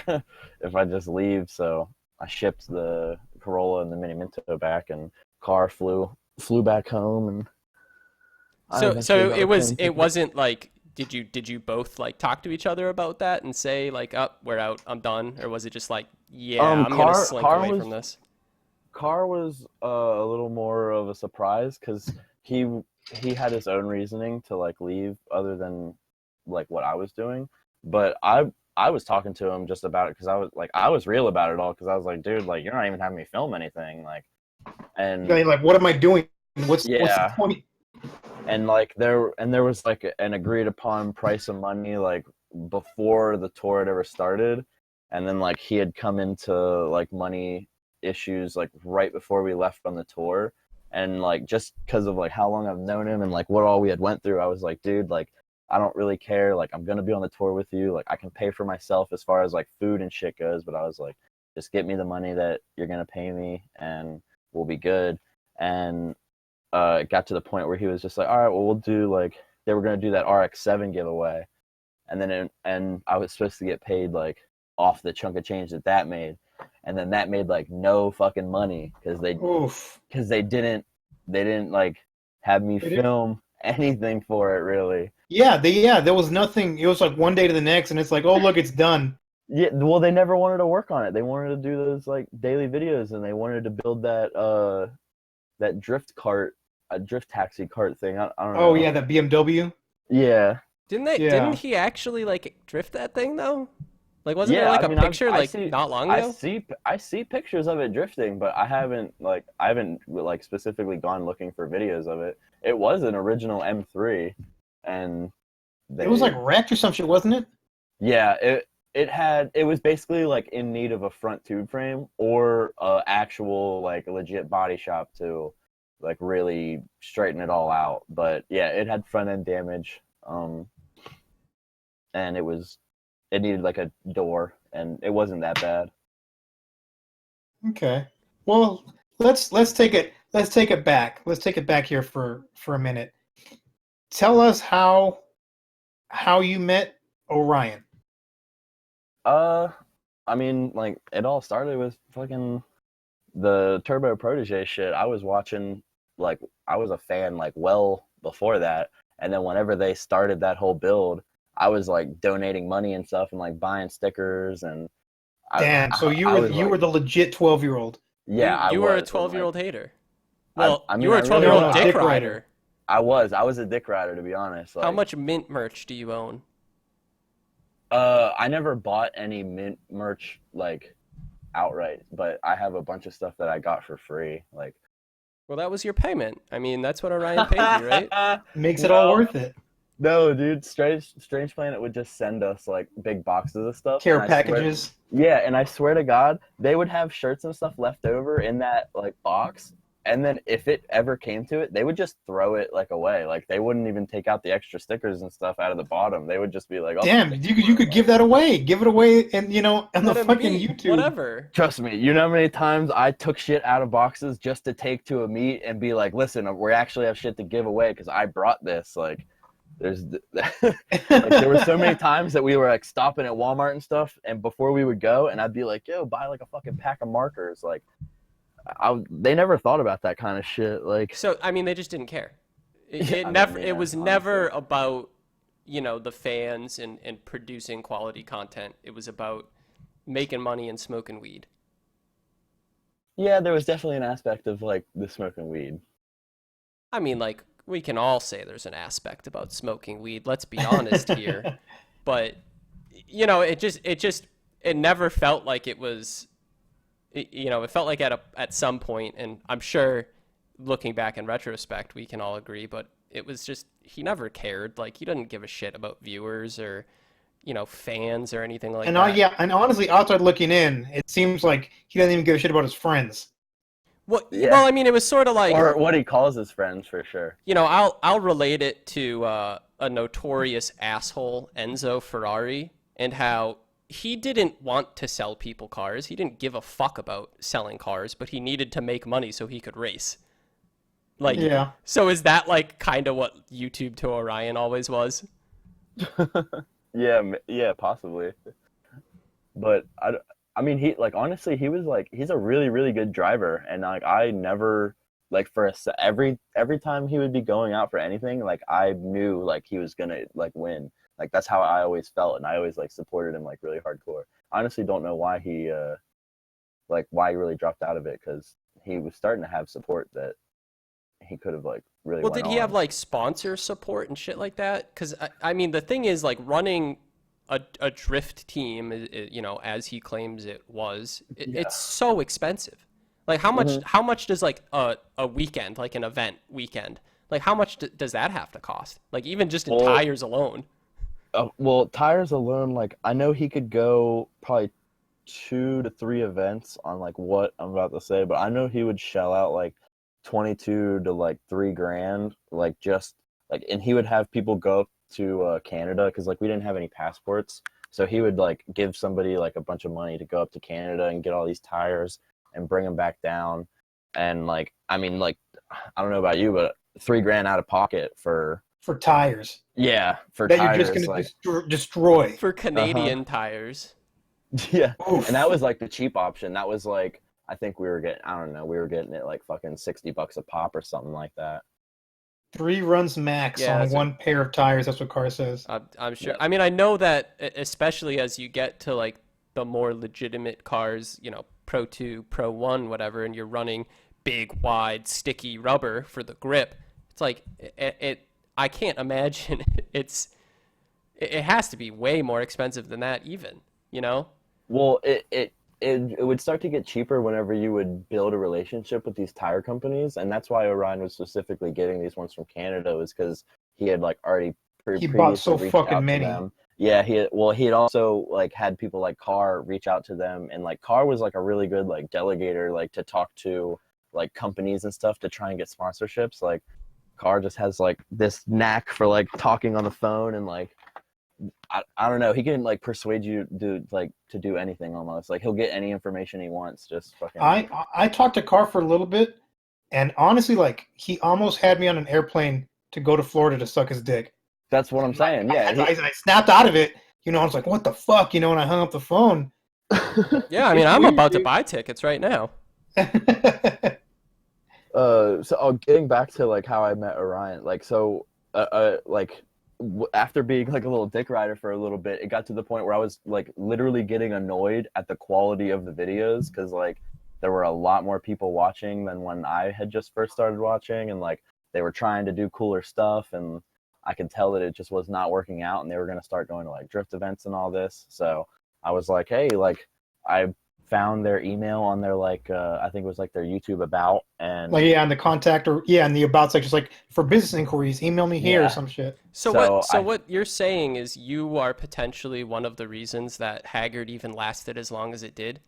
if I just leave. So I shipped the Corolla and the Mini Minto back, and Carr flew back home, and So it wasn't like did you both like talk to each other about that and say like, oh, we're out, I'm done, or was it just like, yeah, I'm gonna slink away from this? Carr was a little more of a surprise because he had his own reasoning to like leave other than like what I was doing, but I was talking to him just about it because I was real about it all because I was like, dude, like, you're not even having me film anything, like, and Yeah, like, what am I doing? What's the yeah. point? And like there was like an agreed upon price of money like before the tour had ever started, and then like he had come into like money issues like right before we left on the tour, and like just because of like how long I've known him and like what all we had went through, I was like, dude, like, I don't really care, like, I'm gonna be on the tour with you, like, I can pay for myself as far as like food and shit goes, but I was like, just get me the money that you're gonna pay me and we'll be good. And it got to the point where he was just like, all right, well, we'll do like, they were going to do that RX-7 giveaway. And then, and I was supposed to get paid like off the chunk of change that made. And then that made like no fucking money because they didn't like have me film anything for it really. Yeah, there was nothing. It was like one day to the next, and it's like, oh, look, it's done. Yeah, well, they never wanted to work on it. They wanted to do those like daily videos, and they wanted to build that drift cart, a drift taxi cart thing. I don't know. Oh yeah, that BMW. Yeah. Didn't he actually like drift that thing though? Like, wasn't there like a picture not long ago? I see pictures of it drifting, but I haven't like specifically gone looking for videos of it. It was an original M3, and it was like wrecked or some shit, wasn't it? Yeah, it was basically like in need of a front tube frame or a actual like legit body shop to like really straighten it all out. But yeah, it had front end damage, and it needed like a door, and it wasn't that bad. Okay, well, let's take it back. Let's take it back here for a minute. Tell us how you met Orion. I mean, like, it all started with fucking the Turbo Protege shit. I was watching, like, I was a fan, like, well before that. And then whenever they started that whole build, I was, like, donating money and stuff and, like, buying stickers. And damn, so you were the legit 12-year-old. Yeah, you were a 12-year-old hater. Well, I mean, you were a 12-year-old dick rider. I was a dick rider, to be honest. Like, how much Mint merch do you own? I never bought any Mint merch like outright, but I have a bunch of stuff that I got for free. Like, well, that was your payment. I mean, that's what Orion paid you, right? Makes it all worth it. No, dude, Strange Planet would just send us like big boxes of stuff. Care packages. And I swear to God, they would have shirts and stuff left over in that like box. And then if it ever came to it, they would just throw it like away. Like, they wouldn't even take out the extra stickers and stuff out of the bottom. They would just be like, oh, damn, you could give that away. Give it away, and on the fucking YouTube. Whatever. Trust me, you know how many times I took shit out of boxes just to take to a meet and be like, listen, we actually have shit to give away because I brought this. Like, there's like, there were so many times that we were like stopping at Walmart and stuff, and before we would go, and I'd be like, yo, buy like a fucking pack of markers, like. They never thought about that kind of shit. Like, so I mean, they just didn't care. It was never about the fans and producing quality content. It was about making money and smoking weed. Yeah, there was definitely an aspect of like the smoking weed. I mean, like, we can all say there's an aspect about smoking weed. Let's be honest here. But it never felt like it was. It felt like at some point, and I'm sure looking back in retrospect, we can all agree, but it was just, he never cared. Like, he didn't give a shit about viewers or, fans or anything like And that. yeah, and honestly, outside looking in, it seems like he doesn't even give a shit about his friends. Yeah. Well, I mean, it was sort of like, Or what he calls his friends, for sure. I'll relate it to a notorious asshole, Enzo Ferrari, and how he didn't want to sell people cars. He didn't give a fuck about selling cars, but he needed to make money so he could race. Like, Yeah. so is that like kind of what YouTube to Orion always was? Yeah, possibly. But I mean, he like honestly, he was like he's a really really good driver, and like I never like every time he would be going out for anything, like I knew like he was gonna like win. Like that's how I always felt, and I always like supported him like really hardcore. I honestly don't know why he really dropped out of it, because he was starting to have support that he could have like really. Well, went did he have on. like sponsor support and shit like that? Because I mean, the thing is, like, running a drift team, as he claims it was, Yeah. it's so expensive. Like, how much does like a weekend, like an event weekend, like how much does that have to cost? Like even just in Well, tires alone. well, tires alone, like I know he could go probably 2 to 3 events on like what I'm about to say, but I know he would shell out like 22 to like $3,000, like just like, and he would have people go up to Canada, because like we didn't have any passports, so he would like give somebody like a bunch of money to go up to Canada and get all these tires and bring them back down, and like I mean like I don't know about you, but $3,000 out of pocket for tires for that tires, you're just like gonna destroy. For Canadian tires. yeah. Oof. And that was like the cheap option. That was like I think we were getting, I don't know, we were getting it like fucking $60 a pop or something like that. 3 runs max Yeah, on that's one pair of tires. That's what Carr says. I'm sure. Yeah. I mean, I know that especially as you get to like the more legitimate cars, Pro 2, Pro 1, whatever, and you're running big, wide, sticky rubber for the grip. It's like I can't imagine it has to be way more expensive than that even, Well, it would start to get cheaper whenever you would build a relationship with these tire companies, and that's why Orion was specifically getting these ones from Canada, was because he had like already He bought previously so reached fucking out to many. them. Yeah, he had also like had people like Carr reach out to them, and like Carr was like a really good like delegator, like to talk to like companies and stuff to try and get sponsorships. Like Carr just has like this knack for like talking on the phone, and like I don't know, he can like persuade you to do anything almost. Like he'll get any information he wants, just fucking. I talked to Carr for a little bit, and honestly, like he almost had me on an airplane to go to Florida to suck his dick. That's what I'm saying. Yeah, I snapped out of it. I was like, "What the fuck?" And I hung up the phone. Yeah, I mean, It's I'm weird, about to dude. buy tickets right now. Getting back to like how I met Orion, like after being like a little dick rider for a little bit, it got to the point where I was like literally getting annoyed at the quality of the videos, because like there were a lot more people watching than when I had just first started watching, and like they were trying to do cooler stuff, and I could tell that it just was not working out, and they were going to start going to like drift events and all this. So I was like, hey, like I found their email on their like I think it was like their YouTube about, and Like and the contact and the about section, just like for business inquiries, email me here or yeah. some shit. So So what you're saying is you are potentially one of the reasons that Haggard even lasted as long as it did?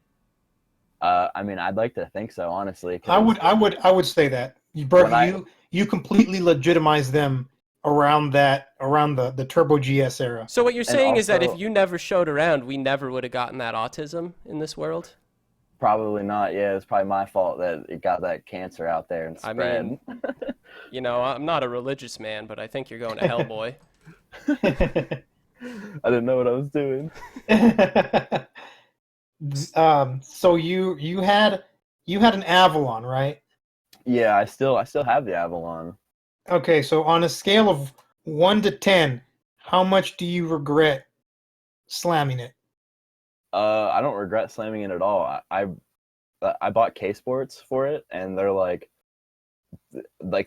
I mean, I'd like to think so, honestly. I 'Cause would say that when Berkey, you completely legitimized them around the Turbo GS era. So what you're and saying is that if also you never showed around, we never would have gotten that autism in this world? probably not. Yeah, it's probably my fault that it got that cancer out there and I spread. mean, I'm not a religious man, but I think you're going to hell, boy. I didn't know what I was doing. So you had an Avalon, right? Yeah, I still have the Avalon. Okay, so on a scale of 1 to 10, how much do you regret slamming it? I don't regret slamming it at all. I bought K Sports for it, and they're like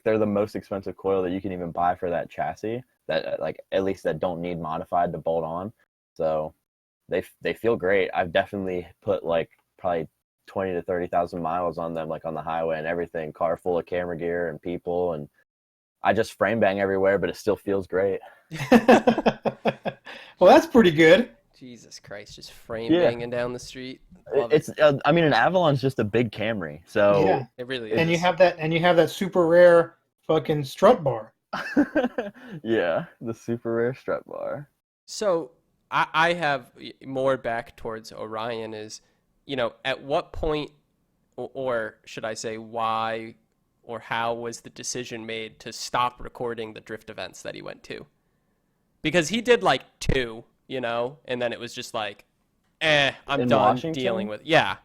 they're the most expensive coil that you can even buy for that chassis. That like at least that don't need modified to bolt on. So they feel great. I've definitely put like probably 20 to 30,000 miles on them, like on the highway and everything. Car full of camera gear and people, and I just frame bang everywhere, but it still feels great. Well, that's pretty good. Jesus Christ, just frame Yeah. banging down the street. Love It's I mean, an Avalon's just a big Camry, so Yeah. It really And is. you have that super rare fucking strut bar. yeah, the super rare strut bar. So I have more back towards Orion is, at what point, or should I say why or how was the decision made to stop recording the drift events that he went to? Because he did like 2, and then it was just like, I'm In done Washington? dealing with. Yeah.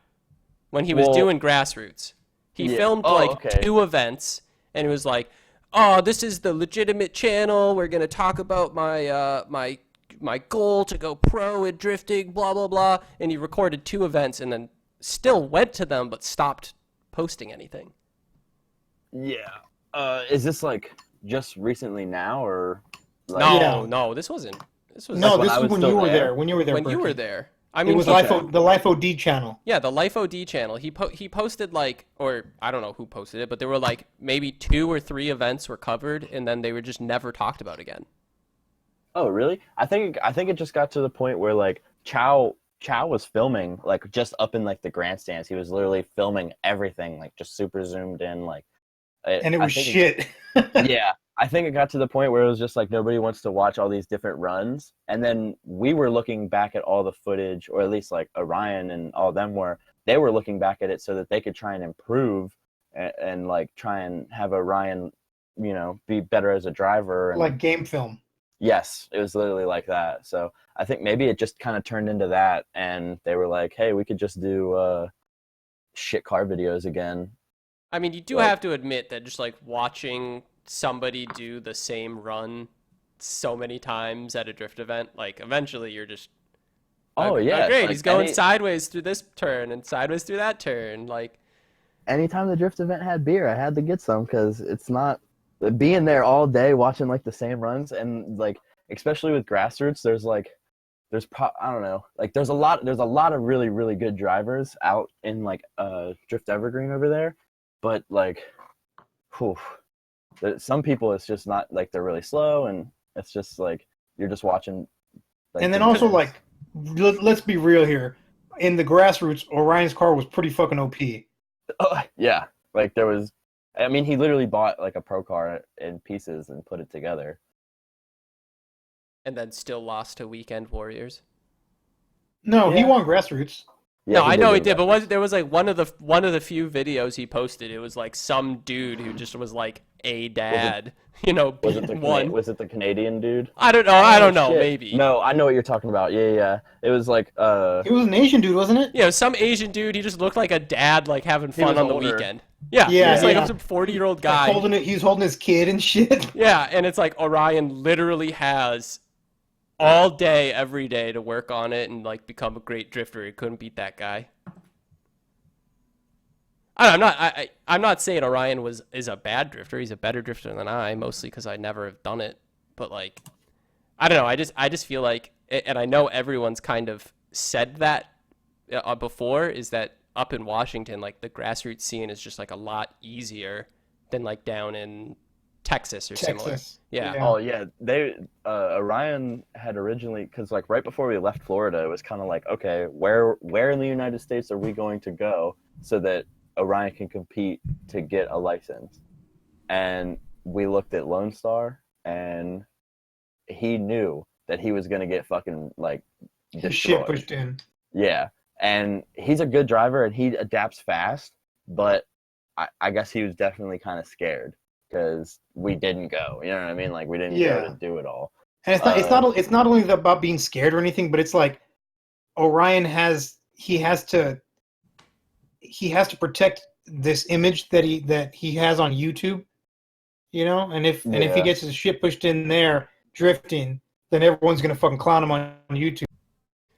When he was doing grassroots, he Yeah. filmed Oh, like okay. 2 events, and it was like, oh, this is the legitimate channel. We're gonna talk about my goal to go pro in drifting, blah blah blah. And he recorded 2 events, and then still went to them, but stopped posting anything. Yeah. Is this like just recently now, or like, No, this wasn't. This was No, when this I was was when still you were there? there. When you were there, when you Berkey. were there. I It mean, was he- the Life OD channel. Yeah, the Life OD channel. He posted like, or I don't know who posted it, but there were like maybe 2 or 3 events were covered, and then they were just never talked about again. Oh, really? I think it just got to the point where like Chow was filming like just up in like the grandstands. He was literally filming everything, like just super zoomed in, like. And it I was think shit. Yeah, I think it got to the point where it was just like nobody wants to watch all these different runs. And then we were looking back at all the footage, or at least like Orion and all of them they were looking back at it so that they could try and improve and like try and have Orion, be better as a driver. And, Like game film. yes, it was literally like that. So I think maybe it just kind of turned into that, and they were like, hey, we could just do shit car videos again. I mean, you do Like- have to admit that just like watching somebody do the same run so many times at a drift event, like eventually you're just, Oh, yeah. great, like he's going sideways through this turn and sideways through that turn, like. Anytime the drift event had beer, I had to get some, because it's not being there all day watching like the same runs, and like especially with grassroots, I don't know, like there's a lot of really really good drivers out in like Drift Evergreen over there, but like, whew, some people it's just not like, they're really slow, and it's just like you're just watching. Like, And then the also, winners. like, let's be real here. In the grassroots, Orion's car was pretty fucking OP. Oh, yeah, like there was. I mean, he literally bought like a pro car in pieces and put it together. And then still lost to Weekend Warriors. No, he Yeah. won grassroots. Yeah, No, I know he get did, that. but there was like one of the few videos he posted. It was like some dude who just was like a dad, Was it the one. Was it the Canadian dude? I don't know. I don't know. Shit. Maybe. No, I know what you're talking about. Yeah. It was like He was an Asian dude, wasn't it? Some Asian dude. He just looked like a dad, like having fun was on the older. weekend. Yeah, Yeah, he's like yeah. some 40-year-old Like guy. he's holding his kid and shit. Yeah, and it's like Orion literally has all day, every day to work on it and like become a great drifter. He couldn't beat that guy. I'm not saying Orion is a bad drifter. He's a better drifter than I, mostly because I never have done it. But like, I don't know. I just feel like, and I know everyone's kind of said that before, is that up in Washington, like the grassroots scene is just like a lot easier than like down in Texas or similar. Texas. Yeah. Yeah. Oh yeah, Orion had originally, because like right before we left Florida, it was kind of like, okay, where in the United States are we going to go so that Orion can compete to get a license? And we looked at Lone Star, and he knew that he was gonna get fucking like His shit destroyed. pushed in. Yeah, and he's a good driver and he adapts fast, but I guess he was definitely kind of scared because we didn't go. You know what I mean? Like we didn't go Yeah. to do it all. And it's not only about being scared or anything, but it's like Orion has to protect this image that he has on YouTube, and if he Yeah. gets his shit pushed in there drifting, then everyone's gonna fucking clown him on YouTube.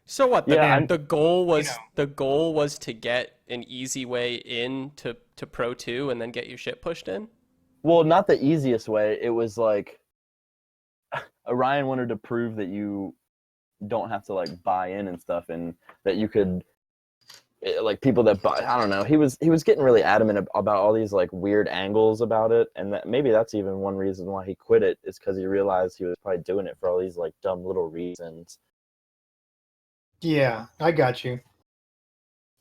So what? Yeah, The goal was you know. the goal was to get an easy way in to Pro 2 and then get your shit pushed in? Well, not the easiest way. It was like Orion wanted to prove that you don't have to like buy in and stuff, and that you could like people that buy, I don't know. He was getting really adamant about all these like weird angles about it, and that maybe that's even one reason why he quit it, is because he realized he was probably doing it for all these like dumb little reasons. Yeah, I got you.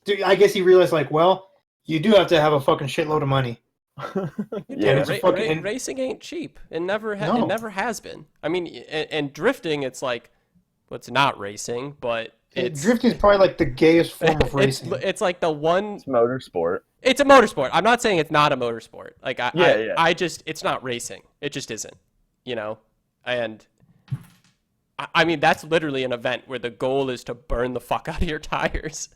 Dude, I guess he realized, like, well, you do have to have a fucking shitload of money. Yeah, It's racing ain't cheap. It never No. it never has been. I mean, and drifting, it's like, well, it's not racing, but drifting is probably like the gayest form of racing. It's like the one. it's motorsport. It's a motorsport. I'm not saying it's not a motorsport. Like Yeah. I just, it's not racing. It just isn't. You know, and I mean, that's literally an event where the goal is to burn the fuck out of your tires.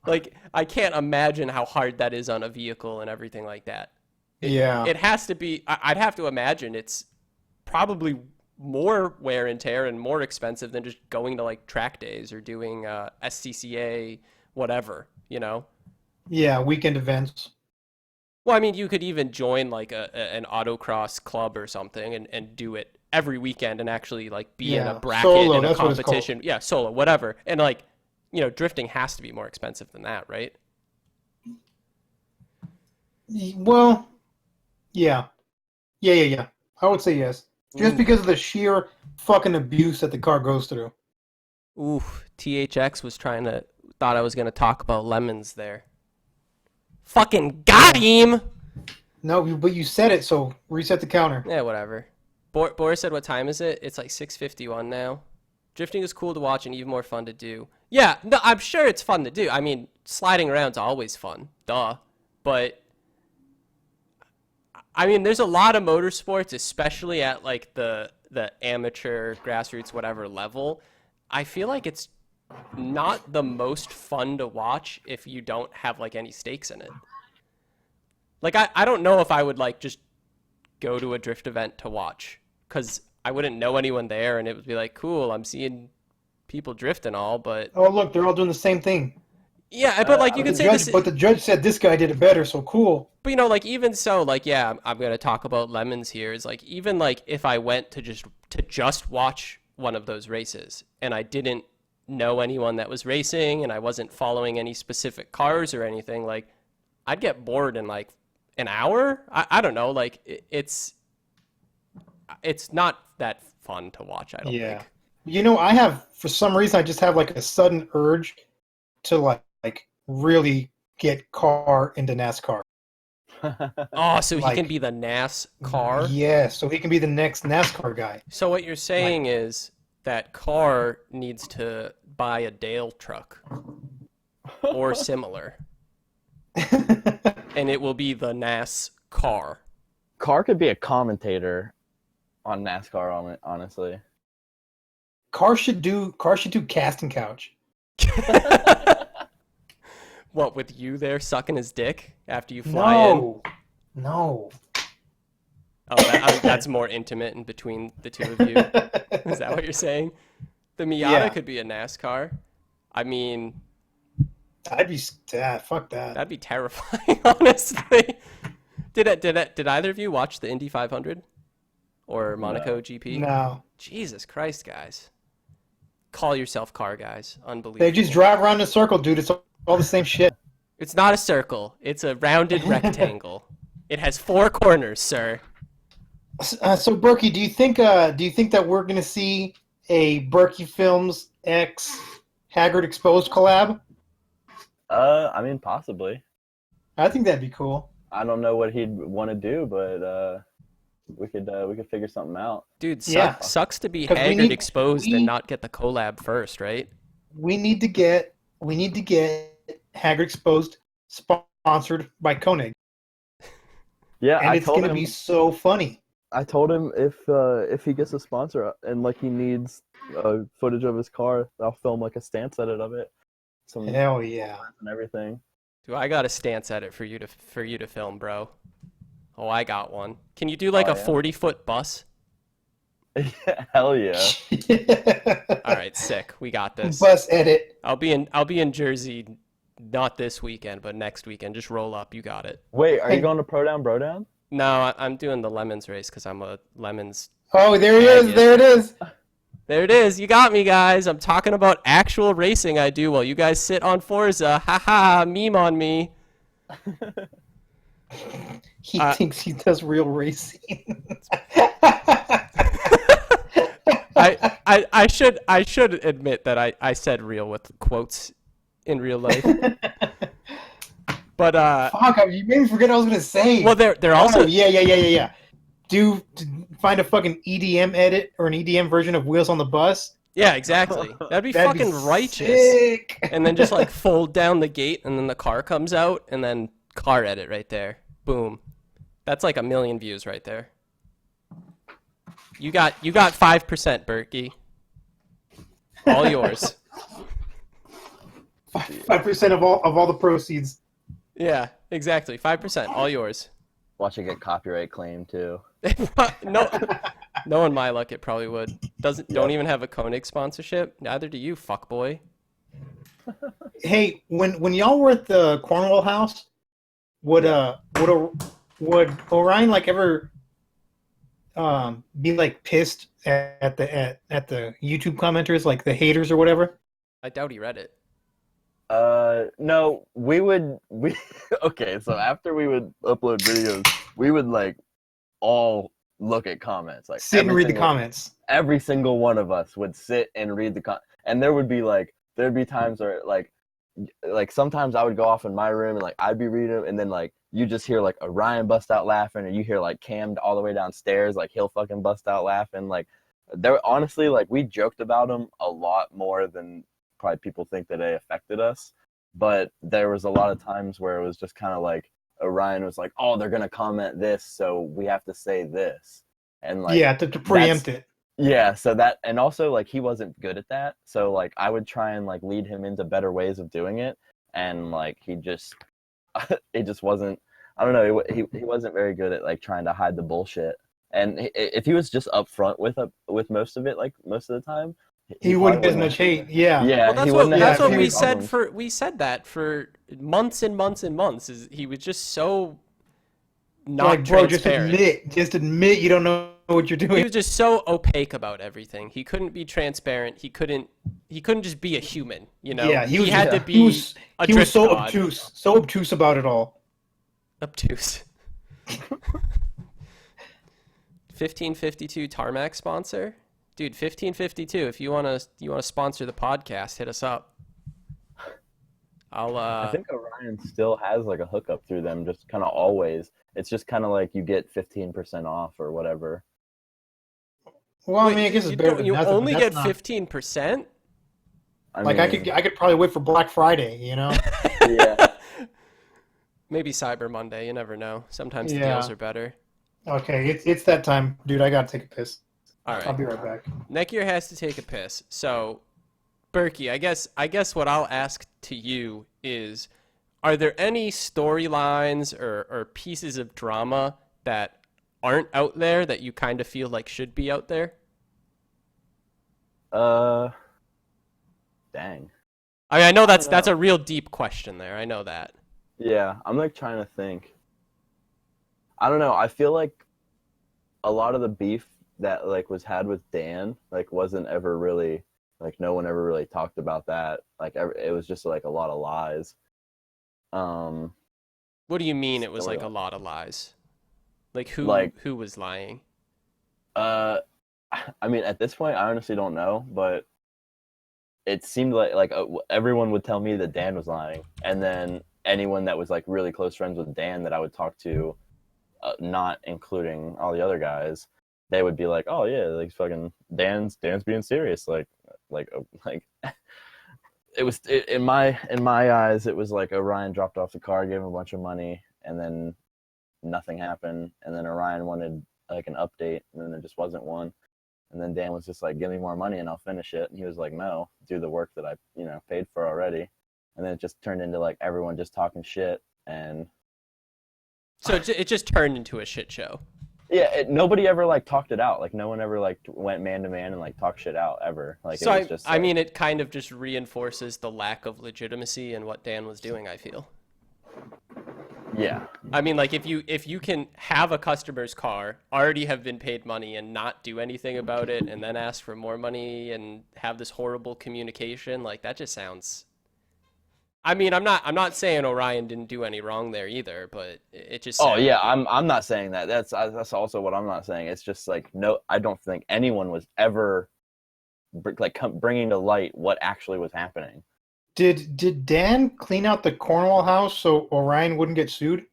Like, I can't imagine how hard that is on a vehicle and everything like that. It has to be. I'd have to imagine it's probably more wear and tear and more expensive than just going to like track days or doing SCCA, whatever, you know? Yeah, weekend events. Well, I mean, you could even join like an autocross club or something and do it every weekend and actually like be in a bracket solo, in a that's what it's competition. Yeah, solo, whatever. And like, you know, drifting has to be more expensive than that, right? Well, yeah. I would say yes. Just because of the sheer fucking abuse that the car goes through. Ooh, THX was thought I was going to talk about lemons there. Fucking got him! No, but you said it, so reset the counter. Yeah, whatever. Boris said, what time is it? It's like 6:51 now. Drifting is cool to watch and even more fun to do. Yeah, no, I'm sure it's fun to do. I mean, sliding around's always fun. Duh. But I mean, there's a lot of motorsports, especially at like the amateur, grassroots, whatever level. I feel like it's not the most fun to watch if you don't have like any stakes in it. Like, I don't know if I would like just go to a drift event to watch, because I wouldn't know anyone there, and it would be like, cool, I'm seeing people drift and all, but Oh, look, they're all doing the same thing. yeah, but like you could say this. But the judge said this guy did it better, so cool. But you know, like even so, like yeah, I'm gonna talk about lemons here. Is like even like if I went to just watch one of those races and I didn't know anyone that was racing and I wasn't following any specific cars or anything, like I'd get bored in like an hour. I don't know, like it's not that fun to watch. I don't think. You know, for some reason I just have like a sudden urge to like really get Carr into NASCAR. Oh, so Like, he can be the NASCAR? Yeah, so he can be the next NASCAR guy. So what you're saying is that Carr needs to buy a Dale truck or similar, and it will be the NASCAR. Carr could be a commentator on NASCAR, honestly. Carr should do casting couch. What, with you there sucking his dick after you fly in? No. Oh, that's more intimate in between the two of you. Is that what you're saying? The Miata could be a NASCAR. I mean, I'd be fuck that. that'd be terrifying, honestly. Did either of you watch the Indy 500 or Monaco GP? No. Jesus Christ, guys. Call yourself car guys. Unbelievable. They just drive around in a circle, dude. It's all the same shit. It's not a circle. It's a rounded rectangle. It has 4 corners, sir. So Berkey, do you think that we're gonna see a BurkyFilms X Haggard Exposed collab? I mean, possibly. I think that'd be cool. I don't know what he'd want to do, but we could figure something out. Dude, Yeah. sucks to be 'Cause Haggard exposed and not get the collab first, right? We need to get Haggard Exposed sponsored by Koenig. Yeah, And it's gonna be so funny. I told him if he gets a sponsor and like he needs footage of his car, I'll film like a stance edit of it. Hell yeah. And everything. Dude, I got a stance edit for you to film, bro. Oh, I got one. Can you do like a 40-foot bus? Hell yeah. All right, sick. We got this. Bus edit. I'll be in Jersey, not this weekend, but next weekend. Just roll up. You got it. Wait, are you going to Pro Down, Bro Down? No, I'm doing the Lemons race because I'm a Lemons. Oh, there it is. There it is. There it is. You got me, guys. I'm talking about actual racing I do while you guys sit on Forza. Ha, meme on me. He thinks he does real racing. I should admit that I said real with quotes in real life. But fuck, you made me forget what I was gonna say. Well, they're also yeah. Find a fucking EDM edit or an EDM version of Wheels on the Bus. Yeah, exactly. That'd be fucking righteous. Sick. And then just like fold down the gate, and then the car comes out, and then car edit right there. Boom. That's like 1 million views right there. You got 5%, Berkey. All yours. 5% of all the proceeds. Yeah, exactly. 5%, all yours. Watch it get copyright claim too. No, in my luck, it probably would. Don't even have a Koenig sponsorship. Neither do you, fuckboy. Hey, when y'all were at the Cornwall house, would Orion like ever be like pissed at the YouTube commenters, like the haters or whatever? I doubt he read it. No, we okay, so after we would upload videos, we would like all look at comments, like sit and read the comments. Every single one of us would sit and read the and there'd be times where like sometimes I would go off in my room and like I'd be reading them, and then like you just hear like Orion bust out laughing, or you hear like Cam all the way downstairs, like he'll fucking bust out laughing. Like there, honestly, like we joked about him a lot more than probably people think that they affected us, but there was a lot of times where it was just kind of like Orion was like, oh, they're gonna comment this, so we have to say this, and like to preempt it. Yeah, so that, and also like he wasn't good at that, so like I would try and like lead him into better ways of doing it, and like he just it just wasn't, I don't know, he wasn't very good at like trying to hide the bullshit, and if he was just upfront with most of it, like most of the time, he wouldn't get as much hate. Yeah. Well, that's what we said we said that for months and months and months. Is he was just so not like, bro, transparent. just admit you don't know what you're doing. He was just so opaque about everything. He couldn't be transparent. He couldn't just be a human, you know? Yeah, he had to be he was so obtuse about it all. Obtuse. 1552 Tarmac sponsor? Dude, 1552, if you want to sponsor the podcast, hit us up. I think Orion still has like a hookup through them, just kind of always. It's just kind of like you get 15% off or whatever. Well, I mean, I guess it's better than you nothing. You only get 15%? I could probably wait for Black Friday, you know? Yeah. Maybe Cyber Monday, you never know. Sometimes the deals are better. Okay, it's that time. Dude, I gotta take a piss. All right. I'll be right back. Nekier has to take a piss. So, Berkey, I guess what I'll ask to you is, are there any storylines or pieces of drama that aren't out there that you kind of feel like should be out there? Dang. I mean, I know that's a real deep question there. I know that. Yeah, I'm like trying to think. I don't know. I feel like a lot of the beef that like was had with Dan like wasn't ever really, like no one ever really talked about that. Like it was just like a lot of lies. What do you mean it was like a lot of lies? Like who was lying? I mean, at this point, I honestly don't know, but it seemed like everyone would tell me that Dan was lying, and then anyone that was like really close friends with Dan that I would talk to, not including all the other guys, they would be like, "Oh yeah, like fucking Dan's being serious." Like it was in my eyes, it was like Orion dropped off the car, gave him a bunch of money, and then nothing happened, and then Orion wanted like an update, and then there just wasn't one. And then Dan was just like, "Give me more money and I'll finish it." And he was like, "No, do the work that I, paid for already." And then it just turned into like everyone just talking shit, and so it just turned into a shit show. Yeah, nobody ever like talked it out. Like no one ever like went man to man and like talked shit out ever. Like so it was just. I mean, it kind of just reinforces the lack of legitimacy in what Dan was doing, I feel. Yeah. I mean, like if you can have a customer's car, already have been paid money and not do anything about it, and then ask for more money and have this horrible communication, like that just sounds. I mean, I'm not saying Orion didn't do any wrong there either, but it just Oh sounds. yeah, I'm not saying that. That's also what I'm not saying. It's just like no, I don't think anyone was ever bringing to light what actually was happening. Did Dan clean out the Cornwall house so Orion wouldn't get sued?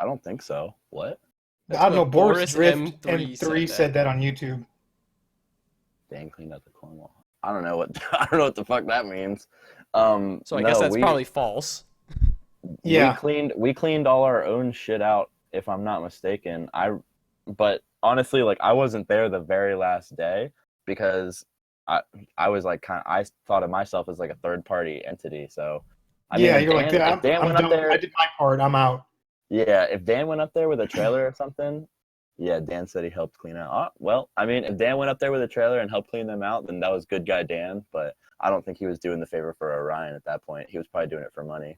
I don't think so. What? That's I don't know. what Boris Boris Drift M3 M3 said that on YouTube. Dan cleaned out the Cornwall. I don't know what I don't know what the fuck that means. So I No, guess that's probably false. Yeah. we cleaned all our own shit out, if I'm not mistaken. But honestly, like I wasn't there the very last day because I was like I thought of myself as like a third party entity. So I mean, Yeah, you're like, if Dan I'm went up done. there, I did my part. I'm out. yeah, if Dan went up there with a trailer or something, yeah, Dan said he helped clean out. Oh, well, I mean, if Dan went up there with a trailer and helped clean them out, then that was good guy Dan. But I don't think he was doing the favor for Orion at that point. He was probably doing it for money.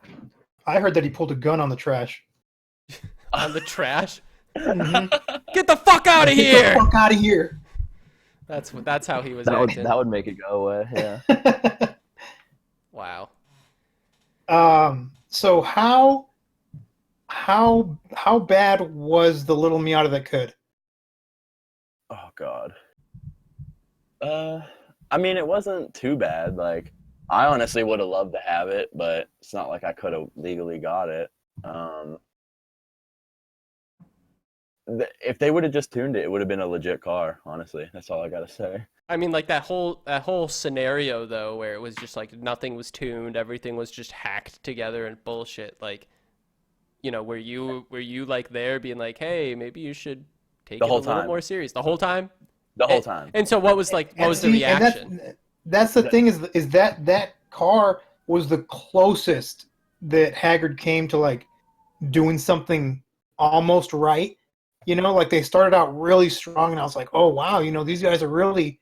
I heard that he pulled a gun on the trash. On the trash. Mhm. Get the fuck out of Get here! the fuck out of here. That's how he was That would acting. make it go away. Yeah. Wow. So how bad was the little Miata that could? Oh God. I mean, it wasn't too bad. Like, I honestly would have loved to have it, but it's not like I could have legally got it. If they would have just tuned it, it would have been a legit car. Honestly, that's all I gotta say. I mean, like that whole scenario though, where it was just like nothing was tuned, everything was just hacked together and bullshit. Like, were you like there being like, hey, maybe you should take The it a whole little time. more serious the whole time? The whole time. And so what was the reaction? And that's the thing is that car was the closest that Haggard came to like doing something almost right. Like they started out really strong, and I was like, oh wow, these guys are really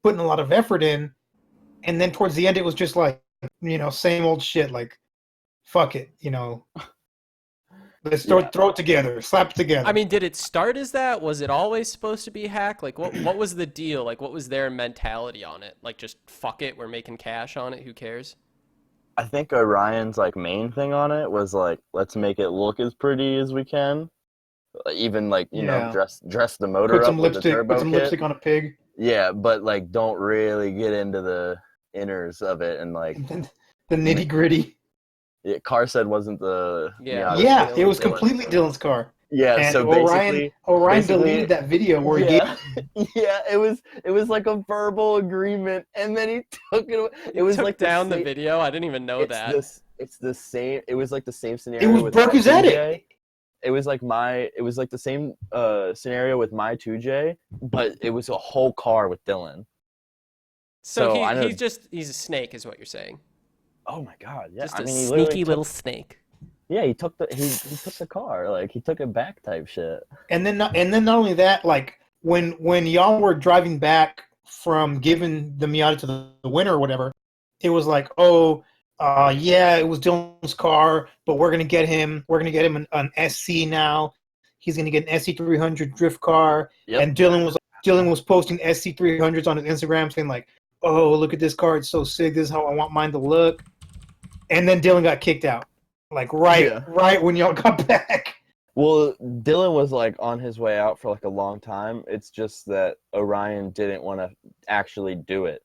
putting a lot of effort in. And then towards the end, it was just like, same old shit. Like, fuck it, let's throw it together, slap it together. I mean, did it start as that? Was it always supposed to be hack? Like, what was the deal? Like, what was their mentality on it? Like, just fuck it, we're making cash on it. Who cares? I think Orion's like main thing on it was like, let's make it look as pretty as we can. Even like dress the motor up with the turbo put some kit. lipstick on a pig. Yeah, but like don't really get into the inners of it and like The nitty gritty. Car said wasn't the Yeah, it was completely Dylan's car. Yeah, and so Orion deleted that video where it was like a verbal agreement, and then he took it. It was took like down the video. I didn't even know that. It's the same. It was like the same scenario. It was with Berkey's edit. It was like the same scenario with my 2J, but it was a whole car with Dylan. So he's a snake, is what you're saying. Oh my God! Yeah, just a sneaky little snake. Yeah, he took the car, like he took it back type shit. And then not only that, like when y'all were driving back from giving the Miata to the winner or whatever, it was like, yeah, it was Dylan's car, but we're gonna get him an SC now. He's gonna get an SC300 drift car. Yep. And Dylan was posting SC300s on his Instagram saying like, oh, look at this car, it's so sick, this is how I want mine to look. And then Dylan got kicked out. Like right when y'all got back. Well, Dylan was like on his way out for like a long time. It's just that Orion didn't want to actually do it.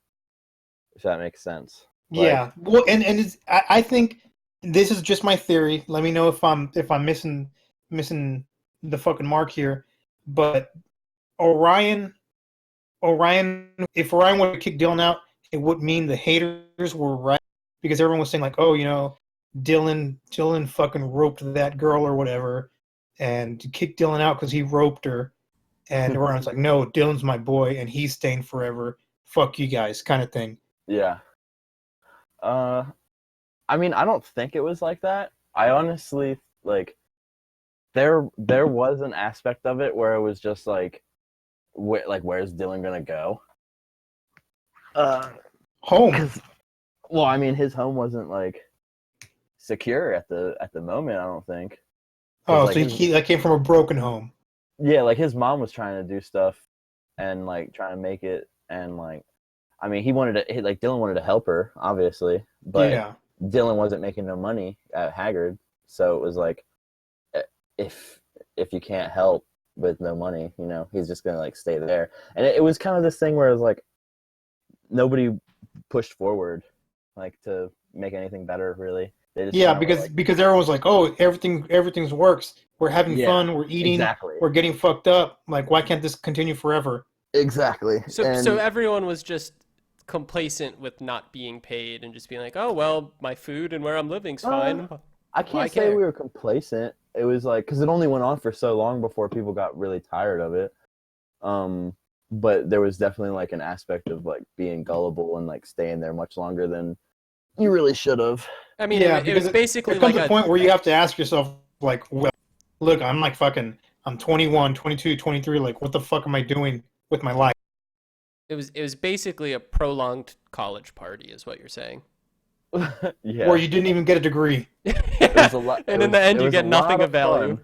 If that makes sense. Yeah. Well, and I think this is just my theory. Let me know if I'm missing the fucking mark here. But Orion, if Orion would have kicked Dylan out, it would mean the haters were right, because everyone was saying like, oh, Dylan fucking roped that girl or whatever, and kicked Dylan out because he roped her. And Orion's like, no, Dylan's my boy, and he's staying forever. Fuck you guys, kind of thing. Yeah. I mean, I don't think it was like that. I honestly like there was an aspect of it where it was just like, where's Dylan gonna go? Home. Well, I mean, his home wasn't like secure at the moment. I don't think. Oh, like so he like came from a broken home. yeah, like his mom was trying to do stuff and like trying to make it, and like I mean like Dylan wanted to help her obviously, but Yeah. Dylan wasn't making no money at Haggard, so it was like if you can't help with no money, you know, he's just gonna like stay there. And it was kind of this thing where it was like nobody pushed forward like to make anything better really. They just Yeah, kind of were like, because everyone's like, oh, everything's works. We're having yeah, fun. We're eating. exactly, We're getting fucked up. Like, why can't this continue forever? exactly. So And everyone was just complacent with not being paid and just being like, oh well, my food and where I'm living's fine. I Why can't say care? we were complacent. It was like because it only went on for so long before people got really tired of it. But there was definitely like an aspect of like being gullible and like staying there much longer than you really should have. I mean, Yeah, it was because basically there comes like a point where you have to ask yourself, like, well, look, I'm like fucking, I'm 21, 22, 23. Like, what the fuck am I doing with my life? it was basically a prolonged college party, is what you're saying. Or Yeah, you didn't even get a degree. it was a lot. And in the end, you get nothing of value.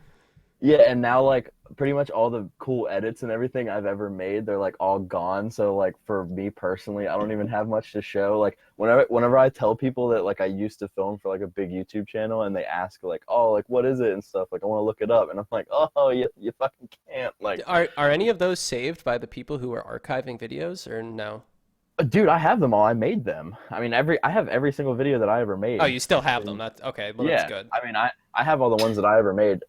Yeah, and now like pretty much all the cool edits and everything I've ever made, they're like all gone. So like for me personally, I don't even have much to show. Like whenever I tell people that like I used to film for like a big YouTube channel and they ask like, oh, like what is it and stuff, like I want to look it up, and I'm like, oh, you fucking can't. Like, Are any of those saved by the people who are archiving videos or no? dude, I have them all. I made them. I mean, I have every single video that I ever made. Oh, you still have them. That's okay. Well, Yeah, that's good. I mean, I have all the ones that I ever made.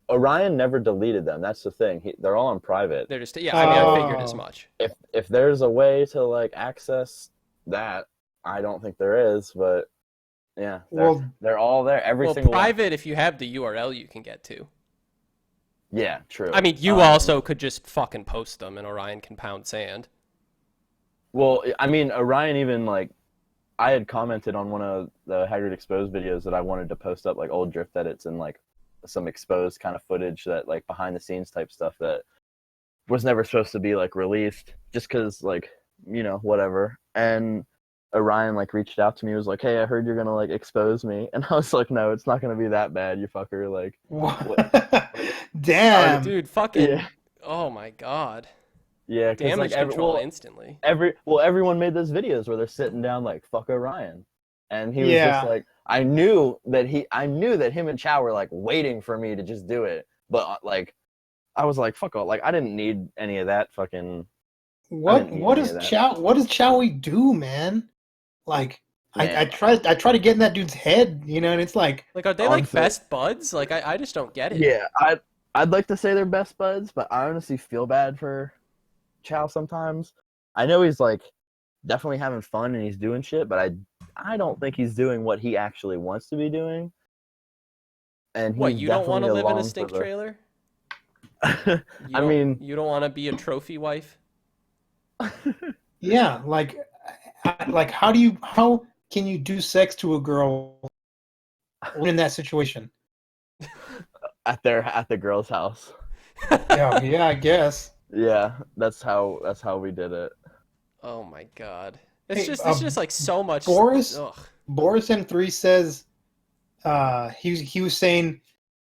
Orion never deleted them. That's the thing. They're all on private. They're just yeah. I mean, I figured as much. If there's a way to like access that, I don't think there is, but yeah, they're all there. Every Well, single private, one. if you have the URL, you can get to. Yeah, true. I mean, you also could just fucking post them, and Orion can pound sand. Well, I mean, Orion even like I had commented on one of the Haggard Exposed videos that I wanted to post up like old drift edits and like some exposed kind of footage that like behind the scenes type stuff that was never supposed to be like released just because like, you know, whatever. And Orion like reached out to me, was like, hey, I heard you're gonna like expose me, and I was like, no, it's not gonna be that bad, you fucker. Like, Damn. Dude, fucking. Yeah. Oh my god. Yeah, because Damage like control instantly. everyone made those videos where they're sitting down like fuck Orion, and he was Yeah. just like, I knew that him and Chow were like waiting for me to just do it, but like I was like fuck all, like I didn't need any of that fucking. What does Chowie do, man? Like, I try to get in that dude's head, you know, and it's like Like, are they like best buds? Like, I just don't get it. Yeah, I'd like to say they're best buds, but I honestly feel bad for Chow sometimes. I know he's like definitely having fun and he's doing shit, but I don't think he's doing what he actually wants to be doing. And What, you don't want to live in a stink trailer? I mean, you don't want to be a trophy wife? yeah, like how can you do sex to a girl in that situation? at the girl's house. Yeah, I guess. Yeah, that's how we did it. Oh my god. It's Hey, just like so much. Boris Ugh. Boris M3 says he was saying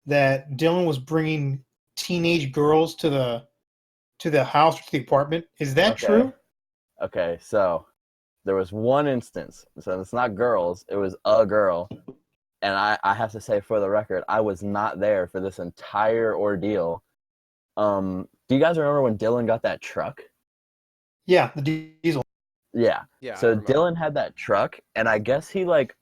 that Dylan was bringing teenage girls to the house, to the apartment. Is that true? Okay, so there was one instance. So it's not girls, it was a girl. And I have to say for the record, I was not there for this entire ordeal. Do you guys remember when Dylan got that truck? Yeah, the diesel. Yeah. Yeah. So Dylan had that truck, and I guess he like,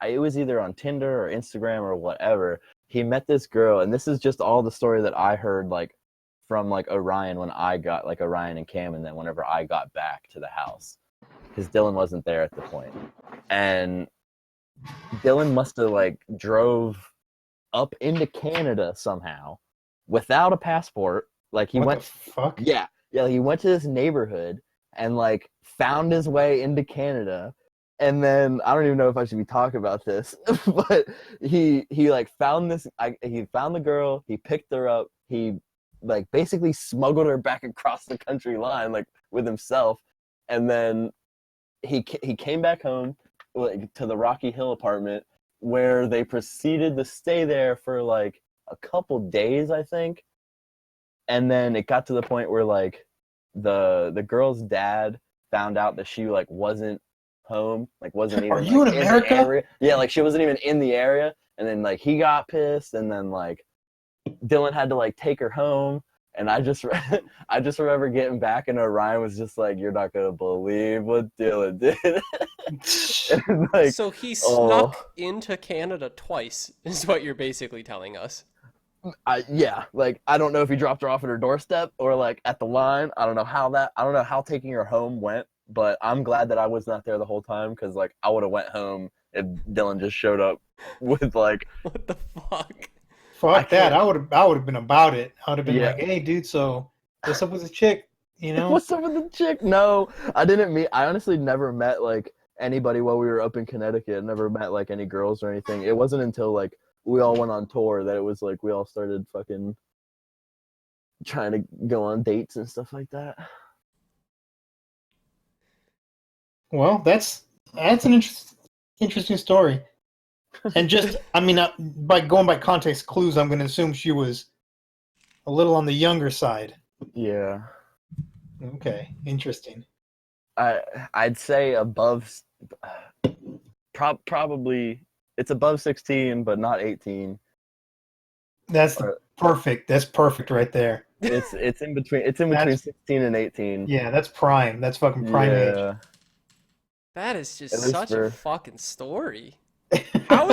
it was either on Tinder or Instagram or whatever. He met this girl, and this is just all the story that I heard like from like Orion when I got like Orion and Cam, and then whenever I got back to the house, because Dylan wasn't there at the point, and Dylan must have like drove up into Canada somehow without a passport. Like he went. The fuck? Yeah, he went to this neighborhood and like found his way into Canada. And then I don't even know if I should be talking about this, but he like found this. He found the girl. He picked her up. He like basically smuggled her back across the country line like with himself. And then he came back home like to the Rocky Hill apartment, where they proceeded to stay there for like a couple days, I think. And then it got to the point where like the girl's dad found out that she like wasn't home, like wasn't even Are you like, in America? the area. Yeah, like she wasn't even in the area. And then like he got pissed, and then like Dylan had to like take her home. And I just remember getting back, and Orion was just like, "You're not gonna believe what Dylan did." And like, So he snuck into Canada twice, is what you're basically telling us. Yeah, like I don't know if he dropped her off at her doorstep or like at the line. I don't know how taking her home went, but I'm glad that I was not there the whole time, because like I would have went home if Dylan just showed up with like, what the fuck? Fuck that! I would have been about it. I would have been Yeah. like, "Hey, dude, so what's up with the chick? You know, What's up with the chick?" No, I didn't meet. I honestly never met like anybody while we were up in Connecticut. Never met like any girls or anything. It wasn't until like we all went on tour that it was like we all started fucking trying to go on dates and stuff like that. Well, that's an interesting story. And just, I mean, by going by context clues, I'm going to assume she was a little on the younger side. Yeah. Okay, interesting. I'd say above, probably it's above 16, but not 18. That's perfect. That's perfect right there. It's in between. It's in between 16 and 18. Yeah, that's prime. That's fucking prime age. That is just At least such a fucking story. How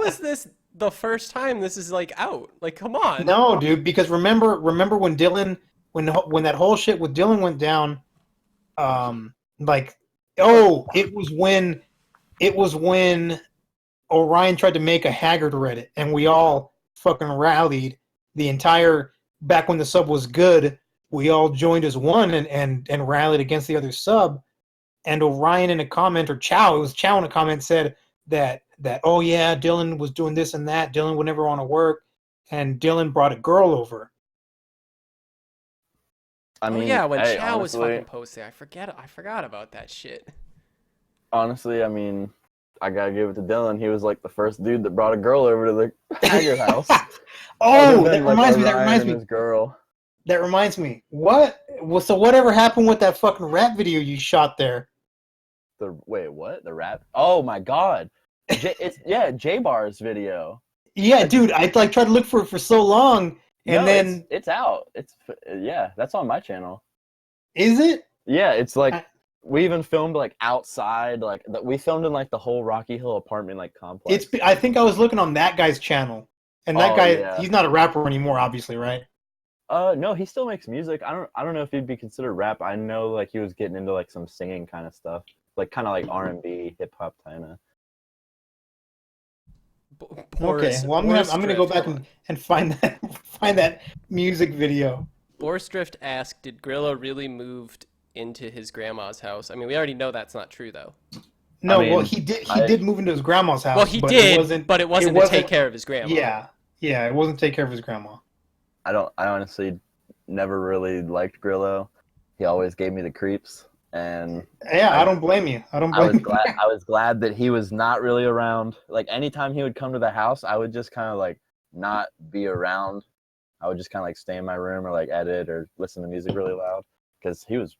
is this the first time this is like out? Like, come on. No, dude, because remember when Dylan, when that whole shit with Dylan went down, it was when Orion tried to make a Haggard Reddit, and we all fucking rallied. The entire, back when the sub was good, we all joined as one and rallied against the other sub. And Orion in a comment, or Chow, it was Chow in a comment, said that oh yeah, Dylan was doing this and that. Dylan would never want to work, and Dylan brought a girl over. I mean, when hey, Chow was honestly, fucking posting, I forgot about that shit. Honestly, I mean, I gotta give it to Dylan. He was like the first dude that brought a girl over to the Haggard house. That reminds me. His girl. That reminds me. So whatever happened with that fucking rap video you shot there? Wait, what? The rap? Oh my god. It's J-Bar's video. Yeah, dude, I like tried to look for it for so long, and then it's out. That's on my channel. Is it? Yeah, it's like we even filmed like outside, like we filmed in like the whole Rocky Hill apartment like complex. I think I was looking on that guy's channel, and that guy, he's not a rapper anymore, obviously, right? No, he still makes music. I don't know if he'd be considered rap. I know like he was getting into like some singing kind of stuff, like kind of like R&B, hip hop kind of. Okay, well I'm gonna go back and find that music video. Boris Drift asked, "Did Grillo really moved into his grandma's house?" I mean, we already know that's not true, though. No, well he did move into his grandma's house. Well, he did, but it wasn't to take care of his grandma. Yeah, it wasn't to take care of his grandma. I honestly never really liked Grillo. He always gave me the creeps, and I don't blame you. I was glad that he was not really around. Like anytime he would come to the house, I would just kind of like not be around. I would just kind of like stay in my room or like edit or listen to music really loud, because he was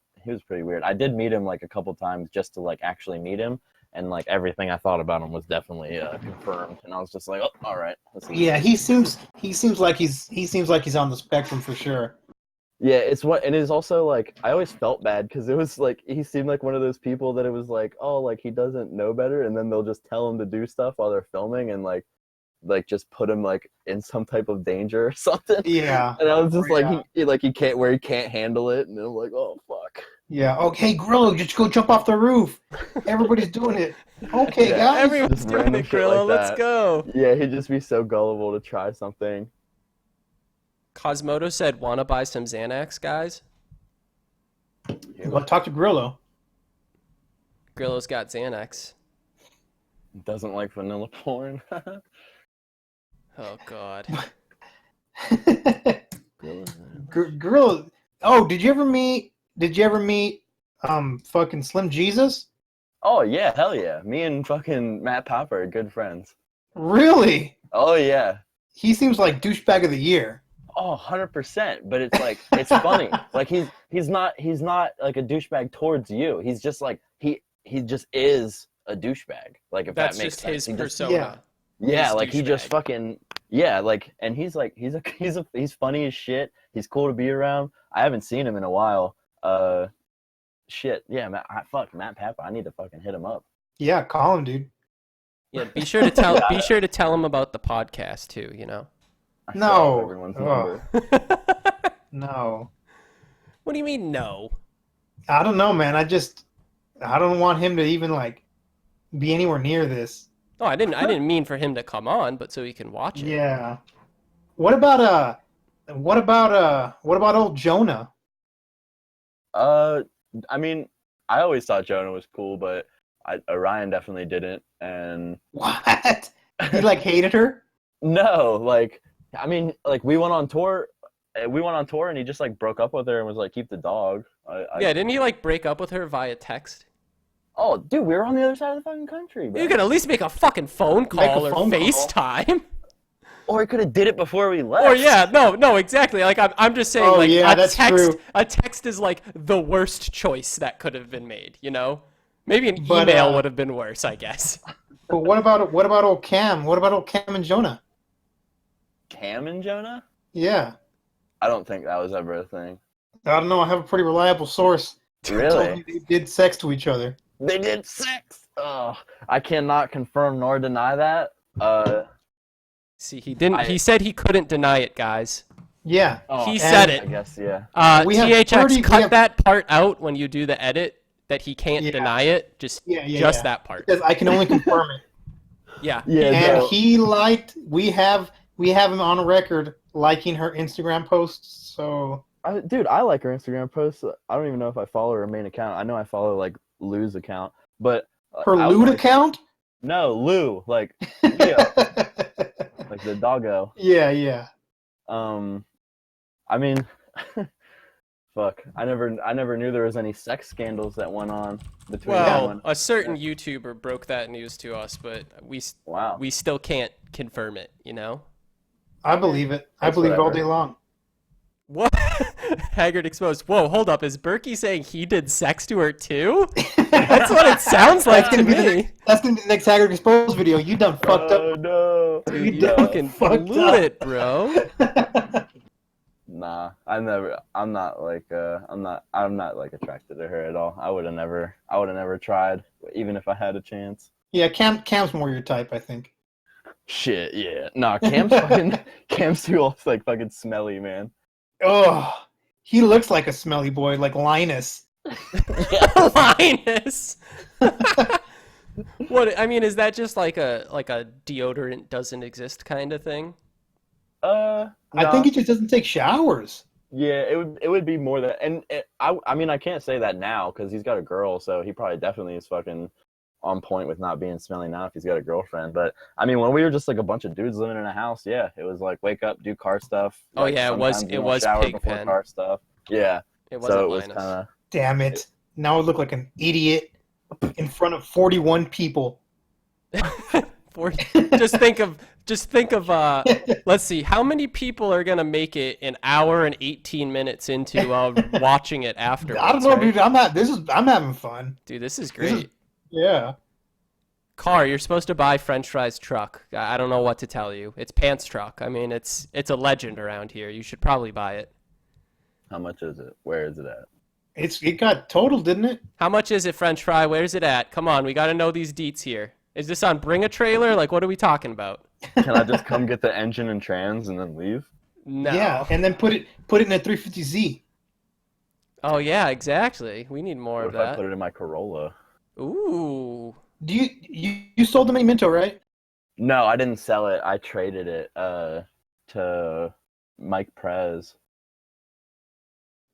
pretty weird. I did meet him like a couple times just to like actually meet him, and like everything I thought about him was definitely confirmed, and I was just like, oh, all right. Yeah, he seems like he's on the spectrum for sure. Yeah, and it's also like I always felt bad because it was like he seemed like one of those people that it was like, oh, like he doesn't know better, and then they'll just tell him to do stuff while they're filming and like just put him like in some type of danger or something. Yeah. And I was just he can't handle it, and then I'm like, oh fuck. Yeah. Okay, Grillo, just go jump off the roof. Everybody's doing it. Okay, guys. Everyone's doing it, Grillo. Like let's go. Yeah, he'd just be so gullible to try something. Cosmodo said, "Wanna buy some Xanax, guys?" Well, talk to Grillo. Grillo's got Xanax. Doesn't like vanilla porn. Oh God. Grillo. Oh, did you ever meet fucking Slim Jesus? Oh yeah, hell yeah. Me and fucking Matt Popper are good friends. Really? Oh yeah. he seems like douchebag of the year. Oh, 100%. But it's like, it's funny. Like he's not like a douchebag towards you. He's just like he just is a douchebag. Like if That's that makes just sense. his persona. Yeah, His like he just douchebag. fucking like, and he's like he's funny as shit. He's cool to be around. I haven't seen him in a while. Shit, yeah, Matt Papa. I need to fucking hit him up. Yeah, call him, dude. Yeah, be sure to tell him about the podcast too. You know. I still have No. everyone's Ugh. number. No. What do you mean no? I don't know, man. I don't want him to even like be anywhere near this. Oh, I didn't mean for him to come on, but so he can watch it. Yeah. What about old Jonah? I mean, I always thought Jonah was cool, but Orion definitely didn't. And What? He like hated her? no, like, I mean, like we went on tour, and he just like broke up with her and was like, "Keep the dog." Yeah, didn't he like break up with her via text? Oh, dude, we were on the other side of the fucking country, bro. You could at least make a fucking phone call or FaceTime. Or he could have did it before we left. Or yeah, no, exactly. Like I'm just saying, Oh, like yeah, a that's text, true. a text is like the worst choice that could have been made. You know, maybe an But, email would have been worse, I guess. But what about old Cam? What about old Cam and Jonah? Cam and Jonah? Yeah. I don't think that was ever a thing. I don't know. I have a pretty reliable source. Really? Told me they did sex to each other. They did sex. Oh, I cannot confirm nor deny that. See, he didn't. He said he couldn't deny it, guys. Yeah. Oh, He said I it. guess, yeah. We have THX 30 cut that part out when you do the edit that he can't Yeah. deny it. Just that part. Because I can only confirm it. Yeah. Yeah, And no. he liked. We have him on record liking her Instagram posts. So Dude, I like her Instagram posts. I don't even know if I follow her main account. I know I follow like Lou's account, but her lewd account. No, Lou, like Leo, like the doggo. Yeah. I mean, fuck. I never knew there was any sex scandals that went on between them. Well, a certain YouTuber broke that news to us, but Wow. we still can't confirm it. You know. I believe it. I That's believe it all whatever. day long. What? Haggard exposed. Whoa, hold up. Is Berkey saying he did sex to her too? That's what it sounds like to me. That's gonna be the next Haggard Exposed video. You done fucked up. Oh no. Dude, you done fucking fucked blew up. it, bro. Nah, I'm not like attracted to her at all. I would have never tried, even if I had a chance. Yeah, Cam's more your type, I think. Shit, yeah. Nah, Cam's too like fucking smelly, man. Oh, he looks like a smelly boy, like Linus. Linus. What? I mean, is that just like a deodorant doesn't exist kind of thing? I Nah. think he just doesn't take showers. Yeah, it would be more that, and I mean I can't say that now because he's got a girl, so he probably definitely is fucking on point with not being smelly now if he's got a girlfriend. But I mean, when we were just like a bunch of dudes living in a house, yeah, it was like wake up, do car stuff. Oh, like, yeah, sometimes you don't was shower before Pigpen. car stuff. Yeah, It wasn't so it was Linus. kind of Damn it. Now I look like an idiot in front of 41 people. Just think of let's see, how many people are gonna make it an hour and 18 minutes into watching it afterwards? I don't know, right? dude. I'm having fun. Dude, this is great. Yeah. Car, you're supposed to buy French fries truck. I don't know what to tell you. It's pants truck. I mean, it's a legend around here. You should probably buy it. how much is it? Where is it at? It got totaled, didn't it? How much is it, French fry? Where's it at? Come on, we got to know these deets here. Is this on Bring a Trailer? Like, what are we talking about? Can I just come get the engine and trans and then leave? No. Yeah, and then put it in a 350Z. Oh yeah, exactly. We need more What of if I that. put it in my Corolla? Ooh. Do you sold them any Minto, right? No, I didn't sell it. I traded it to Mike Prez.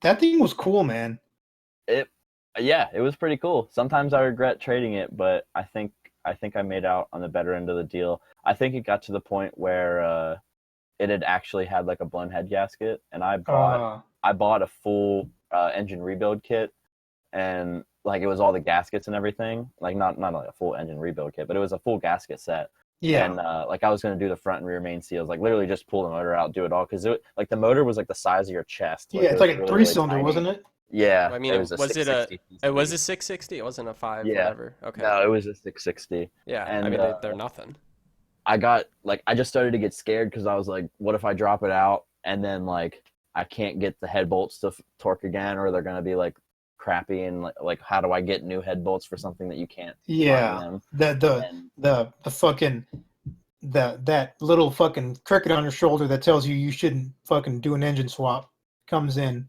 That thing was cool, man. Yeah, it was pretty cool. Sometimes I regret trading it, but I think I made out on the better end of the deal. I think it got to the point where it had actually had like a blown head gasket, and I bought a full engine rebuild kit, and like it was all the gaskets and everything. Like not like a full engine rebuild kit, but it was a full gasket set. Yeah. And like I was gonna do the front and rear main seals, like literally just pull the motor out, do it all, because like the motor was like the size of your chest. Yeah, it's like a 3-cylinder, wasn't it? Yeah, I mean, it was a 660. it was a 660. It wasn't a 5, Yeah. whatever. Okay. No, it was a 660. Yeah, And I mean, they're nothing. I just started to get scared because I was like, what if I drop it out and then like I can't get the head bolts to torque again, or they're gonna be like crappy, and like how do I get new head bolts for something that you can't? Yeah, the fucking that little fucking cricket on your shoulder that tells you shouldn't fucking do an engine swap comes in.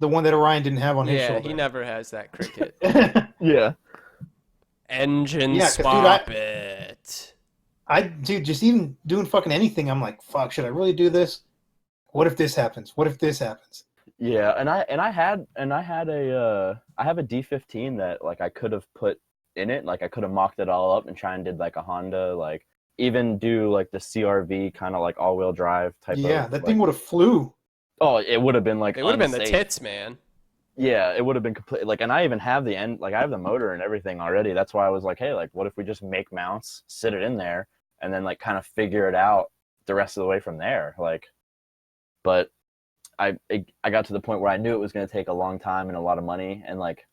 The one that Orion didn't have on his shoulder. Yeah, he never has that cricket. Yeah. Engine Yeah, swap it. Dude, just even doing fucking anything, I'm like, fuck, should I really do this? What if this happens? What if this happens? Yeah, and I have a D15 that like I could have put in it, like I could have mocked it all up and try and did like a Honda, like even do like the CRV kind of like all-wheel drive type. Yeah, of, that like, thing would have flew. Oh, it would have been like It would have been the unsafe. tits, man. Yeah, it would have been complete. Like, and I even have the end, like I have the motor and everything already. That's why I was like, hey, like, what if we just make mounts, sit it in there, and then like kind of figure it out the rest of the way from there, like. But I got to the point where I knew it was going to take a long time and a lot of money, and like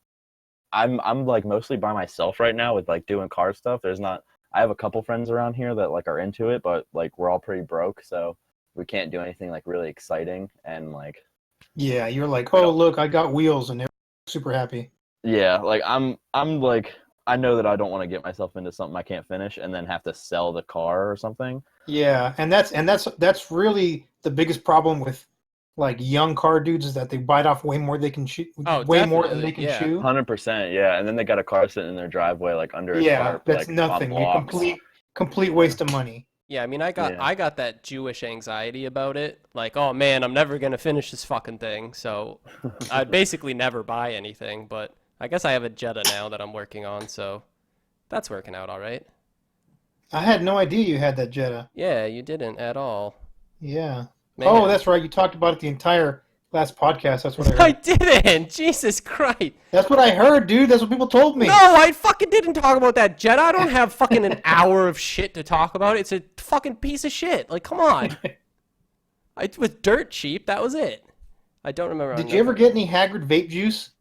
I'm like mostly by myself right now with like doing car stuff. I have a couple friends around here that like are into it, but like we're all pretty broke, so we can't do anything like really exciting. And like, yeah, you're like, oh look, I got wheels, and they're super happy. Yeah, like I'm like, I know that I don't want to get myself into something I can't finish and then have to sell the car or something. Yeah, and that's really the biggest problem with like young car dudes, is that they bite off way more they can chew, way more than they can chew. 100%, yeah. And then they got a car sitting in their driveway, like under a tarp, that's like, nothing. A complete waste of money. Yeah, I mean, I got that Jewish anxiety about it. Like, oh man, I'm never gonna finish this fucking thing. So I'd basically never buy anything. But I guess I have a Jetta now that I'm working on, so that's working out all right. I had no idea you had that Jetta. Yeah, you didn't at all. Yeah. Man. Oh, that's right. You talked about it the entire last podcast. That's what I heard. I didn't. Jesus Christ. That's what I heard, dude. That's what people told me. No, I fucking didn't talk about that Jetta. I don't have fucking an hour of shit to talk about. It's a fucking piece of shit. Like, come on. It was dirt cheap. That was it. I don't remember. Did you ever get any Haggard vape juice?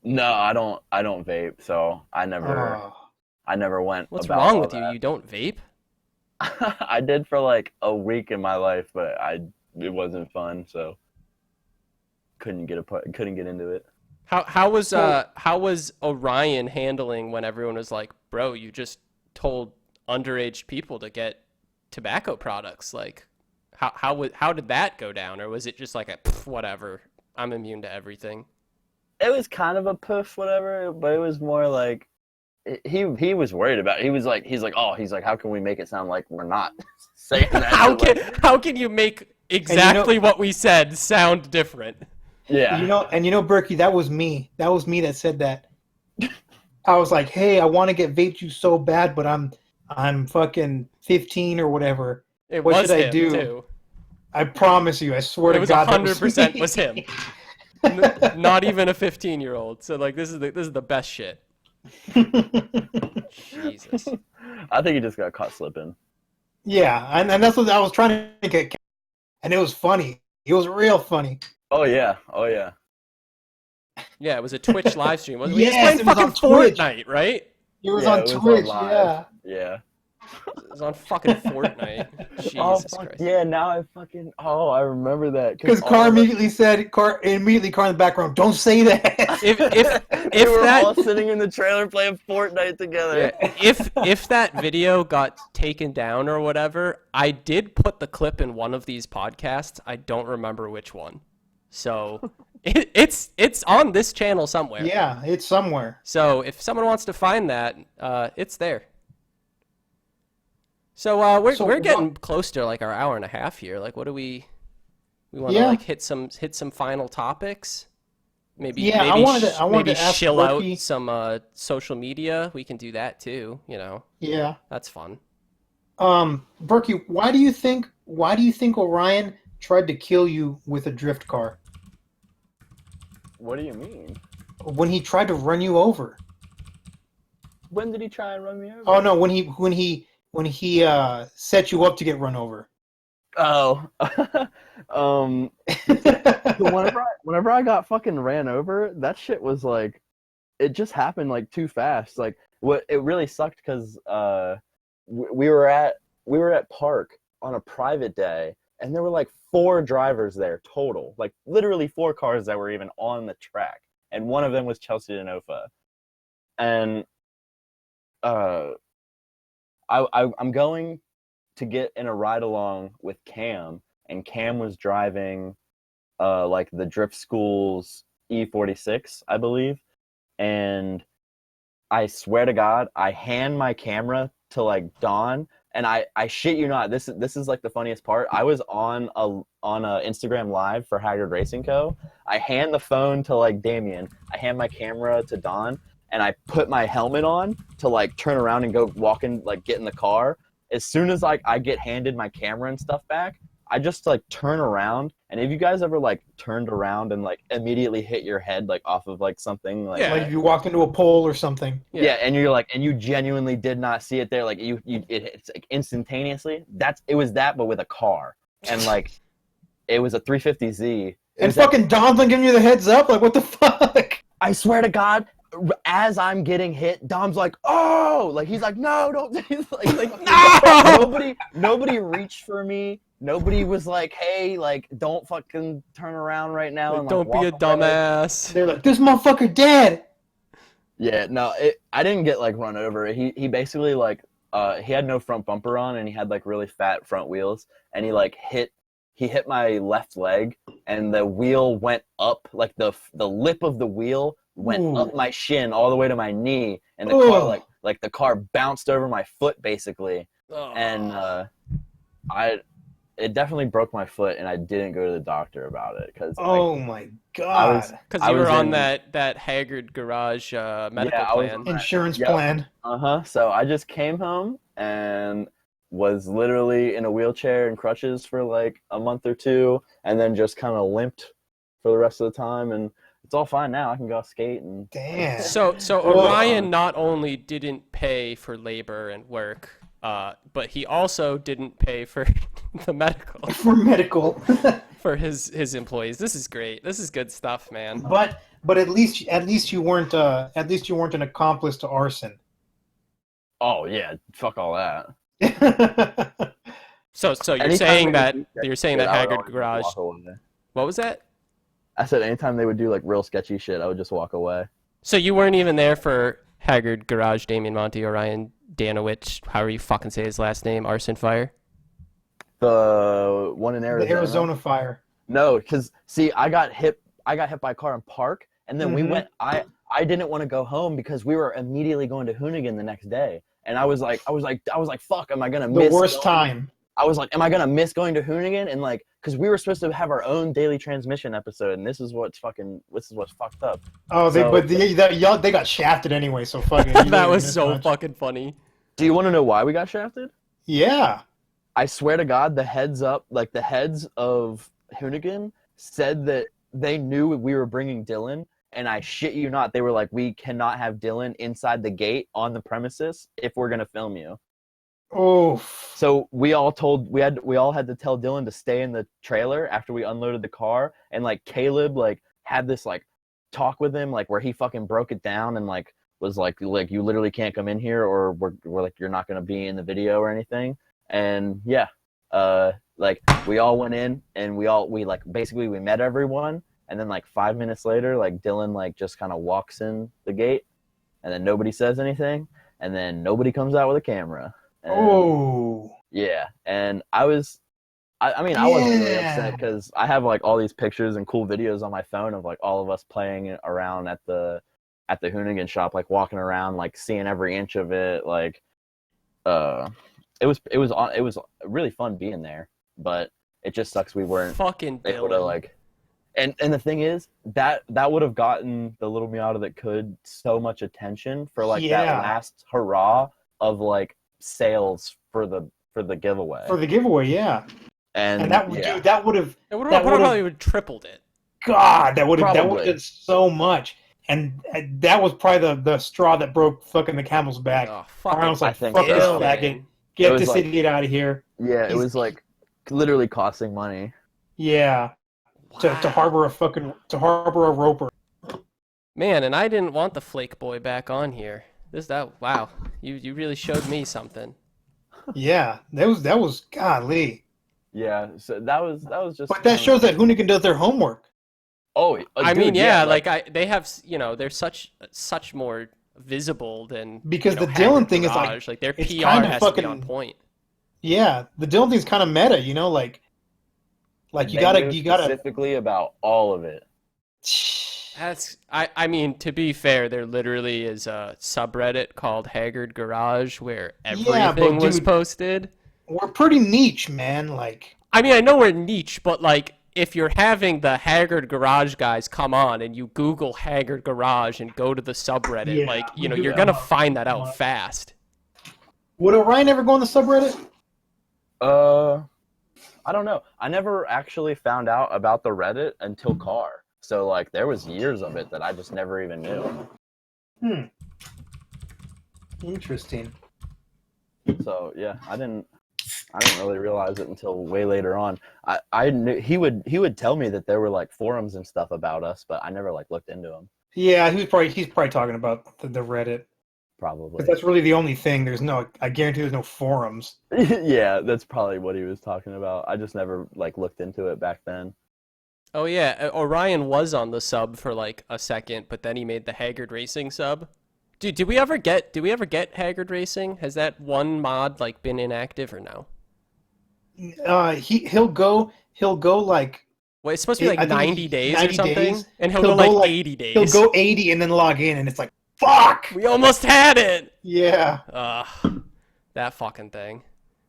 No, I don't vape, so I never went. What's about wrong all with that. you? You don't vape? I did for like a week in my life, but it wasn't fun, so couldn't get into it. How was Orion handling when everyone was like, "Bro, you just told underage people to get tobacco products"? Like, how did that go down, or was it just like a whatever? I'm immune to everything. It was kind of a poof, whatever, but it was more like he was worried about it. He's like, how can we make it sound like we're not saying that? How can you make exactly what we said sound different? Yeah. Berkey, that was me. That was me that said that. I was like, hey, I want to get vape juice so bad, but I'm fucking 15 or whatever. What should I do? Too. I promise you, I swear to God, 100% was him. Not even a 15-year-old. So like, this is the best shit. Jesus. I think he just got caught slipping. Yeah, and that's what I was trying to get, and it was funny. It was real funny. Oh yeah. Yeah, it was a Twitch live stream. Wasn't yes, it was playing fucking Fortnite, right? It was on Twitch, Yeah. It was on fucking Fortnite. Jesus Christ. Yeah, now I remember that. Because Car immediately in the background, don't say that. If we're that all sitting in the trailer playing Fortnite together. Yeah, if that video got taken down or whatever, I did put the clip in one of these podcasts. I don't remember which one. So it's on this channel somewhere. Yeah, it's somewhere. So if someone wants to find that, it's there. So we're getting close to like our hour and a half here. Like, what do we want to like hit some final topics? Maybe I wanted to ask chill Berkey, out some social media. We can do that too. Yeah, that's fun. Berkey, why do you think Orion tried to kill you with a drift car? What do you mean? When he tried to run you over. When did he try and run me over? Oh no, when he when he set you up to get run over? Oh, whenever I got fucking ran over, that shit was like, it just happened like too fast. Like, what it really sucked because we were at Park on a private day, and there were like 4 drivers there total, like literally 4 cars that were even on the track, and one of them was Chelsea Denofa, and I'm going to get in a ride along with Cam, and Cam was driving like the Drift School's E46, I believe, and I swear to God, I hand my camera to like Don, and I shit you not, this is like the funniest part. I was on a Instagram Live for Haggard Racing Co. I hand the phone to like Damien, I hand my camera to Don, and I put my helmet on to like turn around and go walk in, like get in the car. As soon as like I get handed my camera and stuff back, I just like turn around. And have you guys ever like turned around and like immediately hit your head like off of like something like Like if you walked into a pole or something. yeah, and you're like, and you genuinely did not see it there, like it's like instantaneously. It was that, but with a car, and like it was a 350Z. And fucking Don's like giving you the heads up, like what the fuck? I swear to God, as I'm getting hit, Dom's like, oh, like he's like, no, don't. He's like no! Nobody reached for me. Nobody was like, hey, like, don't fucking turn around right now. Like, and don't like, be a dumbass. They're like, this motherfucker dead. Yeah, no, I didn't get like run over. He basically like he had no front bumper on, and he had like really fat front wheels, and he hit my left leg, and the wheel went up, like the lip of the wheel went up my shin all the way to my knee, and the car like the car bounced over my foot basically, and it definitely broke my foot, and I didn't go to the doctor about it because my God, because you were on that Haggard Garage medical plan, insurance plan. So I just came home and was literally in a wheelchair and crutches for like a month or 2, and then just kind of limped for the rest of the time, and it's all fine now. I can go skate and damn. So Orion not only didn't pay for labor and work, but he also didn't pay for the medical. For medical. For his employees. This is great. This is good stuff, man. But at least you weren't an accomplice to arson. Oh yeah, fuck all that. So you're saying that Haggard Garage. What was that? I said anytime they would do like real sketchy shit, I would just walk away. So you weren't even there for Haggard Garage, Damien Monty, Orion Danowich, however you fucking say his last name, Arson Fire? The one in Arizona. The Arizona fire. No, because see, I got hit by a car in Park, and then we went. I didn't want to go home because we were immediately going to Hoonigan the next day, and I was like, fuck, am I gonna miss the worst time? I was like, am I gonna miss going to Hoonigan? And like, because we were supposed to have our own daily transmission episode, and this is what's fucked up. Oh, they got shafted anyway, so fucking. That was so fucking funny. Do you want to know why we got shafted? Yeah. I swear to God, the heads of Hoonigan said that they knew we were bringing Dylan, and I shit you not, they were like, we cannot have Dylan inside the gate on the premises if we're gonna film you. Oh. So we all had to tell Dylan to stay in the trailer after we unloaded the car, and like Caleb like had this like talk with him like where he fucking broke it down and like was like you literally can't come in here or we're like you're not gonna be in the video or anything. And yeah, like we all went in and we met everyone, and then like 5 minutes later, like Dylan like just kind of walks in the gate, and then nobody says anything, and then nobody comes out with a camera. And, yeah, and I wasn't really upset because I have like all these pictures and cool videos on my phone of like all of us playing around at the Hoonigan shop, like walking around, like seeing every inch of it, like it was really fun being there, but it just sucks we weren't fucking able to like. And the thing is that would have gotten the Little Miata that could so much attention for like that last hurrah of like sales for the giveaway. For the giveaway, yeah. And that would have probably tripled it. God, that would have done so much. And that was probably the straw that broke fucking the camel's back. Oh, fuck! I was like, fuck this faggot. Get was this like, idiot out of here. yeah, it He's- was like literally costing money. Yeah. To harbor a roper. Man, and I didn't want the Flake Boy back on here. Wow. You really showed me something. Yeah, that was godly. Yeah, so that was just. But that shows that Hoonigan does their homework. Oh, I dude, mean, yeah, like they have, they're such more visible than Because the Haggard Dylan thing is Garage. like their it's PR kind of has to be fucking on point. Yeah, the Dylan thing's kind of meta, like you gotta specifically about all of it. I mean, to be fair, there literally is a subreddit called Haggard Garage where everything was dude, posted. We're pretty niche, man. Like, I mean, I know we're niche, but like, if you're having the Haggard Garage guys come on and you Google Haggard Garage and go to the subreddit, Yeah, you're gonna find that out fast. Would Orion ever go on the subreddit? I don't know. I never actually found out about the Reddit until Car. So like, there was years of it that I just never even knew. Interesting. So yeah, I didn't really realize it until way later on. I knew he would tell me that there were like forums and stuff about us, but I never like looked into them. Yeah, he's probably talking about the Reddit. Probably. Because that's really the only thing. I guarantee there's no forums. Yeah, that's probably what he was talking about. I just never like looked into it back then. Oh yeah, Orion was on the sub for like a second, but then he made the Haggard Racing sub. Dude, did we ever get Haggard Racing? Has that one mod like been inactive or no? He'll go like. Well, it's supposed to be like 90 days 90 or something, days. and he'll go like 80 days. He'll go 80 and then log in, and it's like, fuck! We almost had it! Yeah. That fucking thing.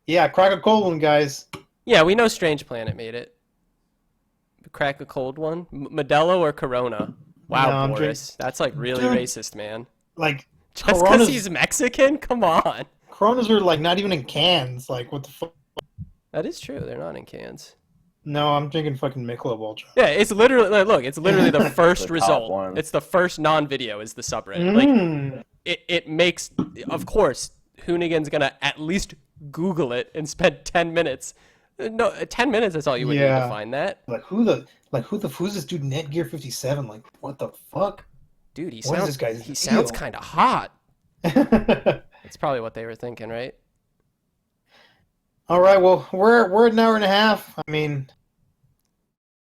Yeah, crack a cold one, guys. Yeah, we know Strange Planet made it. Crack a cold one? Modelo or Corona? Wow, No, Boris. That's like really Dude. racist, man. Like, Just because he's Mexican? Come on. Coronas are like not even in cans. Like, what the fuck? That is true. They're not in cans. No, I'm drinking fucking Michelob Ultra. Yeah, it's literally it's literally the first The result. top one. It's the first non-video is the subreddit. Like it makes, of course, Hoonigan's gonna at least Google it and spend 10 minutes. No, 10 minutes. That's all you would need to find that. Who's this dude? Netgear 57. Like, what the fuck? Dude, he What is sounds this guy's he sounds deal? kind of hot. That's probably what they were thinking, right? All right, well, we're at an hour and a half. I mean,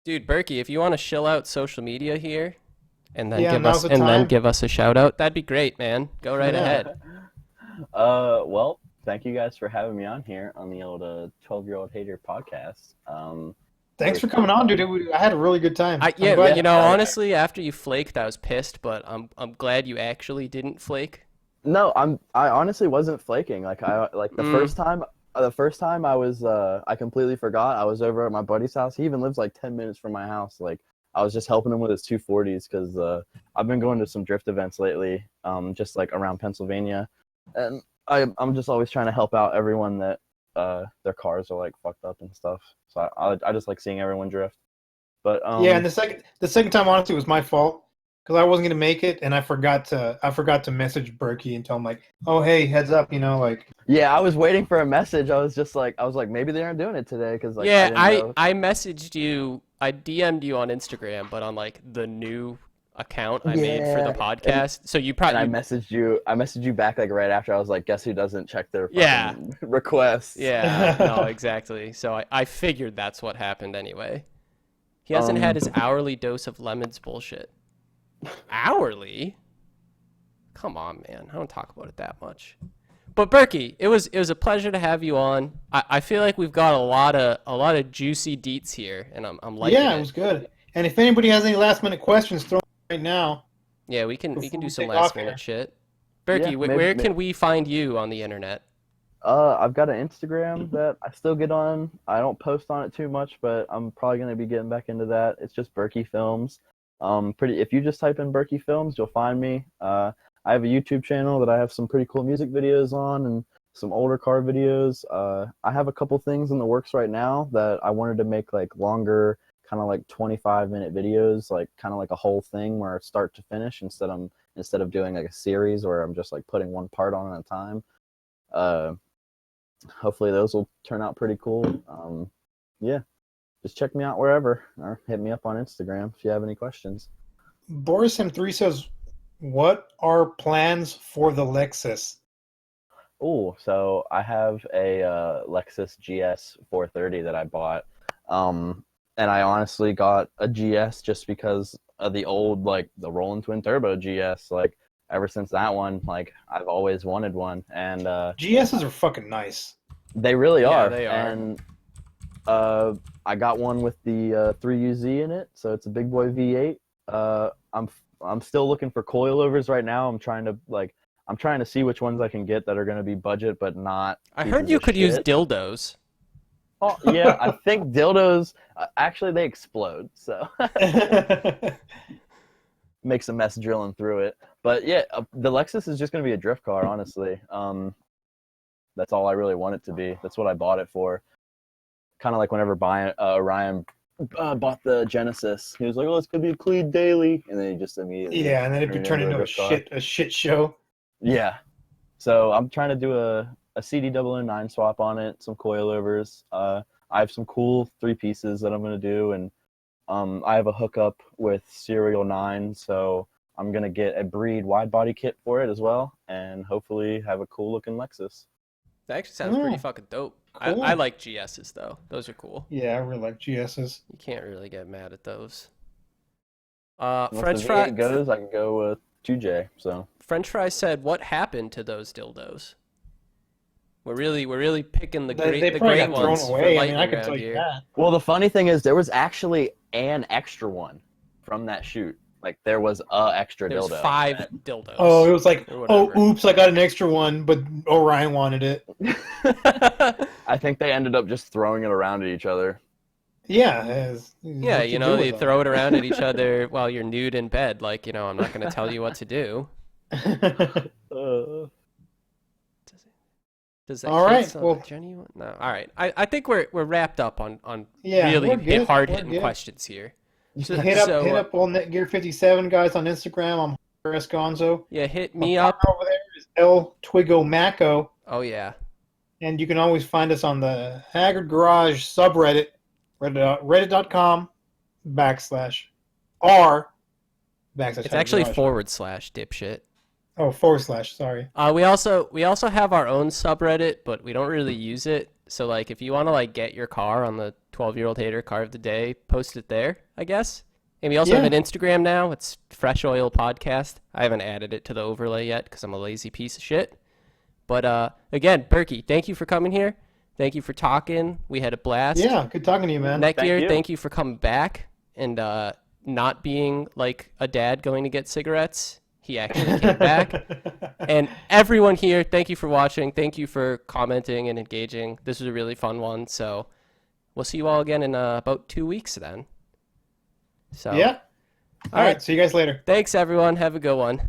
dude, Berkey, if you want to shill out social media here, and then give us a shout out, that'd be great, man. Go right ahead. Well, thank you guys for having me on here on the old 12-year-old hater podcast. Thanks for coming on, dude. I had a really good time. Honestly, after you flaked, I was pissed, but I'm glad you actually didn't flake. No, I honestly wasn't flaking. Like the first time I was I completely forgot. I was over at my buddy's house. He even lives like 10 minutes from my house. Like, I was just helping him with his 240s because I've been going to some drift events lately, just like around Pennsylvania, and I'm just always trying to help out everyone that their cars are like fucked up and stuff. So I just like seeing everyone drift. But yeah, and the second time, honestly, was my fault because I wasn't gonna make it, and I forgot to message Berkey and tell him like, oh hey, heads up, like. Yeah, I was waiting for a message. I was like, maybe they aren't doing it today because like. Yeah, I messaged you. I DM'd you on Instagram, but on like the new account I made for the podcast. So you probably. And I messaged you back like right after. I was like, guess who doesn't check their requests? Yeah, no, exactly. So I figured that's what happened anyway. He hasn't had his hourly dose of lemons bullshit. Hourly? Come on, man. I don't talk about it that much. But Berkey, it was a pleasure to have you on. I feel like we've got a lot of juicy deets here, and I'm liking it. Yeah, it was good. And if anybody has any last minute questions, throw them right now. Yeah, we can do some last minute shit. Berkey, where can we find you on the internet? I've got an Instagram that I still get on. I don't post on it too much, but I'm probably gonna be getting back into that. It's just BurkyFilms. If you just type in BurkyFilms, you'll find me. I have a YouTube channel that I have some pretty cool music videos on and some older car videos. I have a couple things in the works right now that I wanted to make like longer, kind of like 25-minute videos, like kind of like a whole thing where start to finish instead of doing like a series where I'm just like putting one part on at a time. hopefully those will turn out pretty cool. Yeah, just check me out wherever or hit me up on Instagram if you have any questions. Boris M3 says, "What are plans for the Lexus?" Oh, so I have a Lexus GS 430 that I bought, and I honestly got a GS just because of the old like the Rollin' Twin Turbo GS. Like ever since that one, like I've always wanted one, and GSs are fucking nice. they really Yeah, are. they are. And I got one with the 3UZ in it, so it's a big boy V8. I'm still looking for coilovers right now. I'm trying to see which ones I can get that are going to be budget but not. I heard you could use dildos. Oh yeah, I think dildos actually they explode, so makes a mess drilling through it. But yeah, the Lexus is just going to be a drift car, honestly. That's all I really want it to be. That's what I bought it for. Kind of like whenever Orion bought the Genesis, he was like, "Oh, it's gonna be clean daily," and then he just immediately and then it turned into a shit show. Yeah, so I'm trying to do a CD009 swap on it, some coilovers. I have some cool 3-pieces that I'm gonna do, and I have a hookup with Serial 9, so I'm gonna get a Breed wide body kit for it as well, and hopefully have a cool looking Lexus. That actually sounds pretty fucking dope. Cool. I like GSs though. Those are cool. Yeah, I really like GSs. You can't really get mad at those. Once French the fry V8 goes, I can go with 2J. So French fry said, "What happened to those dildos?" We're really picking the They great probably great got thrown ones for away. I lightning mean, I can round tell you here. that. well, the funny thing is there was actually an extra one from that shoot. Like there was a extra There's dildo. 5 dildos. Oh, it was like, or oh, whatever. oops, I got an extra one, but Orion wanted it. I think they ended up just throwing it around at each other. Yeah. Yeah, you know, they throw it around at each other while you're nude in bed. Like, you know, I'm not going to tell you what to do. Does that All kid right, sound well- like Jenny? No. All right. I think we're wrapped up on Yeah, really we're good, hard-hitting we're good. questions here. So, hit up on Netgear57 guys on Instagram. I'm Harris Gonzo. Yeah, hit My me up. partner over there is L Twiggomaco, Oh, yeah. and you can always find us on the Haggard Garage subreddit, reddit.com /r It's actually / dipshit. Oh, / sorry. We also have our own subreddit, but we don't really use it. So like if you want to like get your car on the 12-year-old hater car of the day, post it there, I guess. And we also have an Instagram now. It's Fresh Oil Podcast. I haven't added it to the overlay yet because I'm a lazy piece of shit. But again, Berkey, thank you for coming here. Thank you for talking. We had a blast. Yeah, good talking to you, man. Netgear, thank you for coming back and not being like a dad going to get cigarettes. He actually came back. And everyone here, thank you for watching. Thank you for commenting and engaging. This was a really fun one. So we'll see you all again in about 2 weeks then. So Yeah. All right. See you guys later. Thanks, everyone. Have a good one.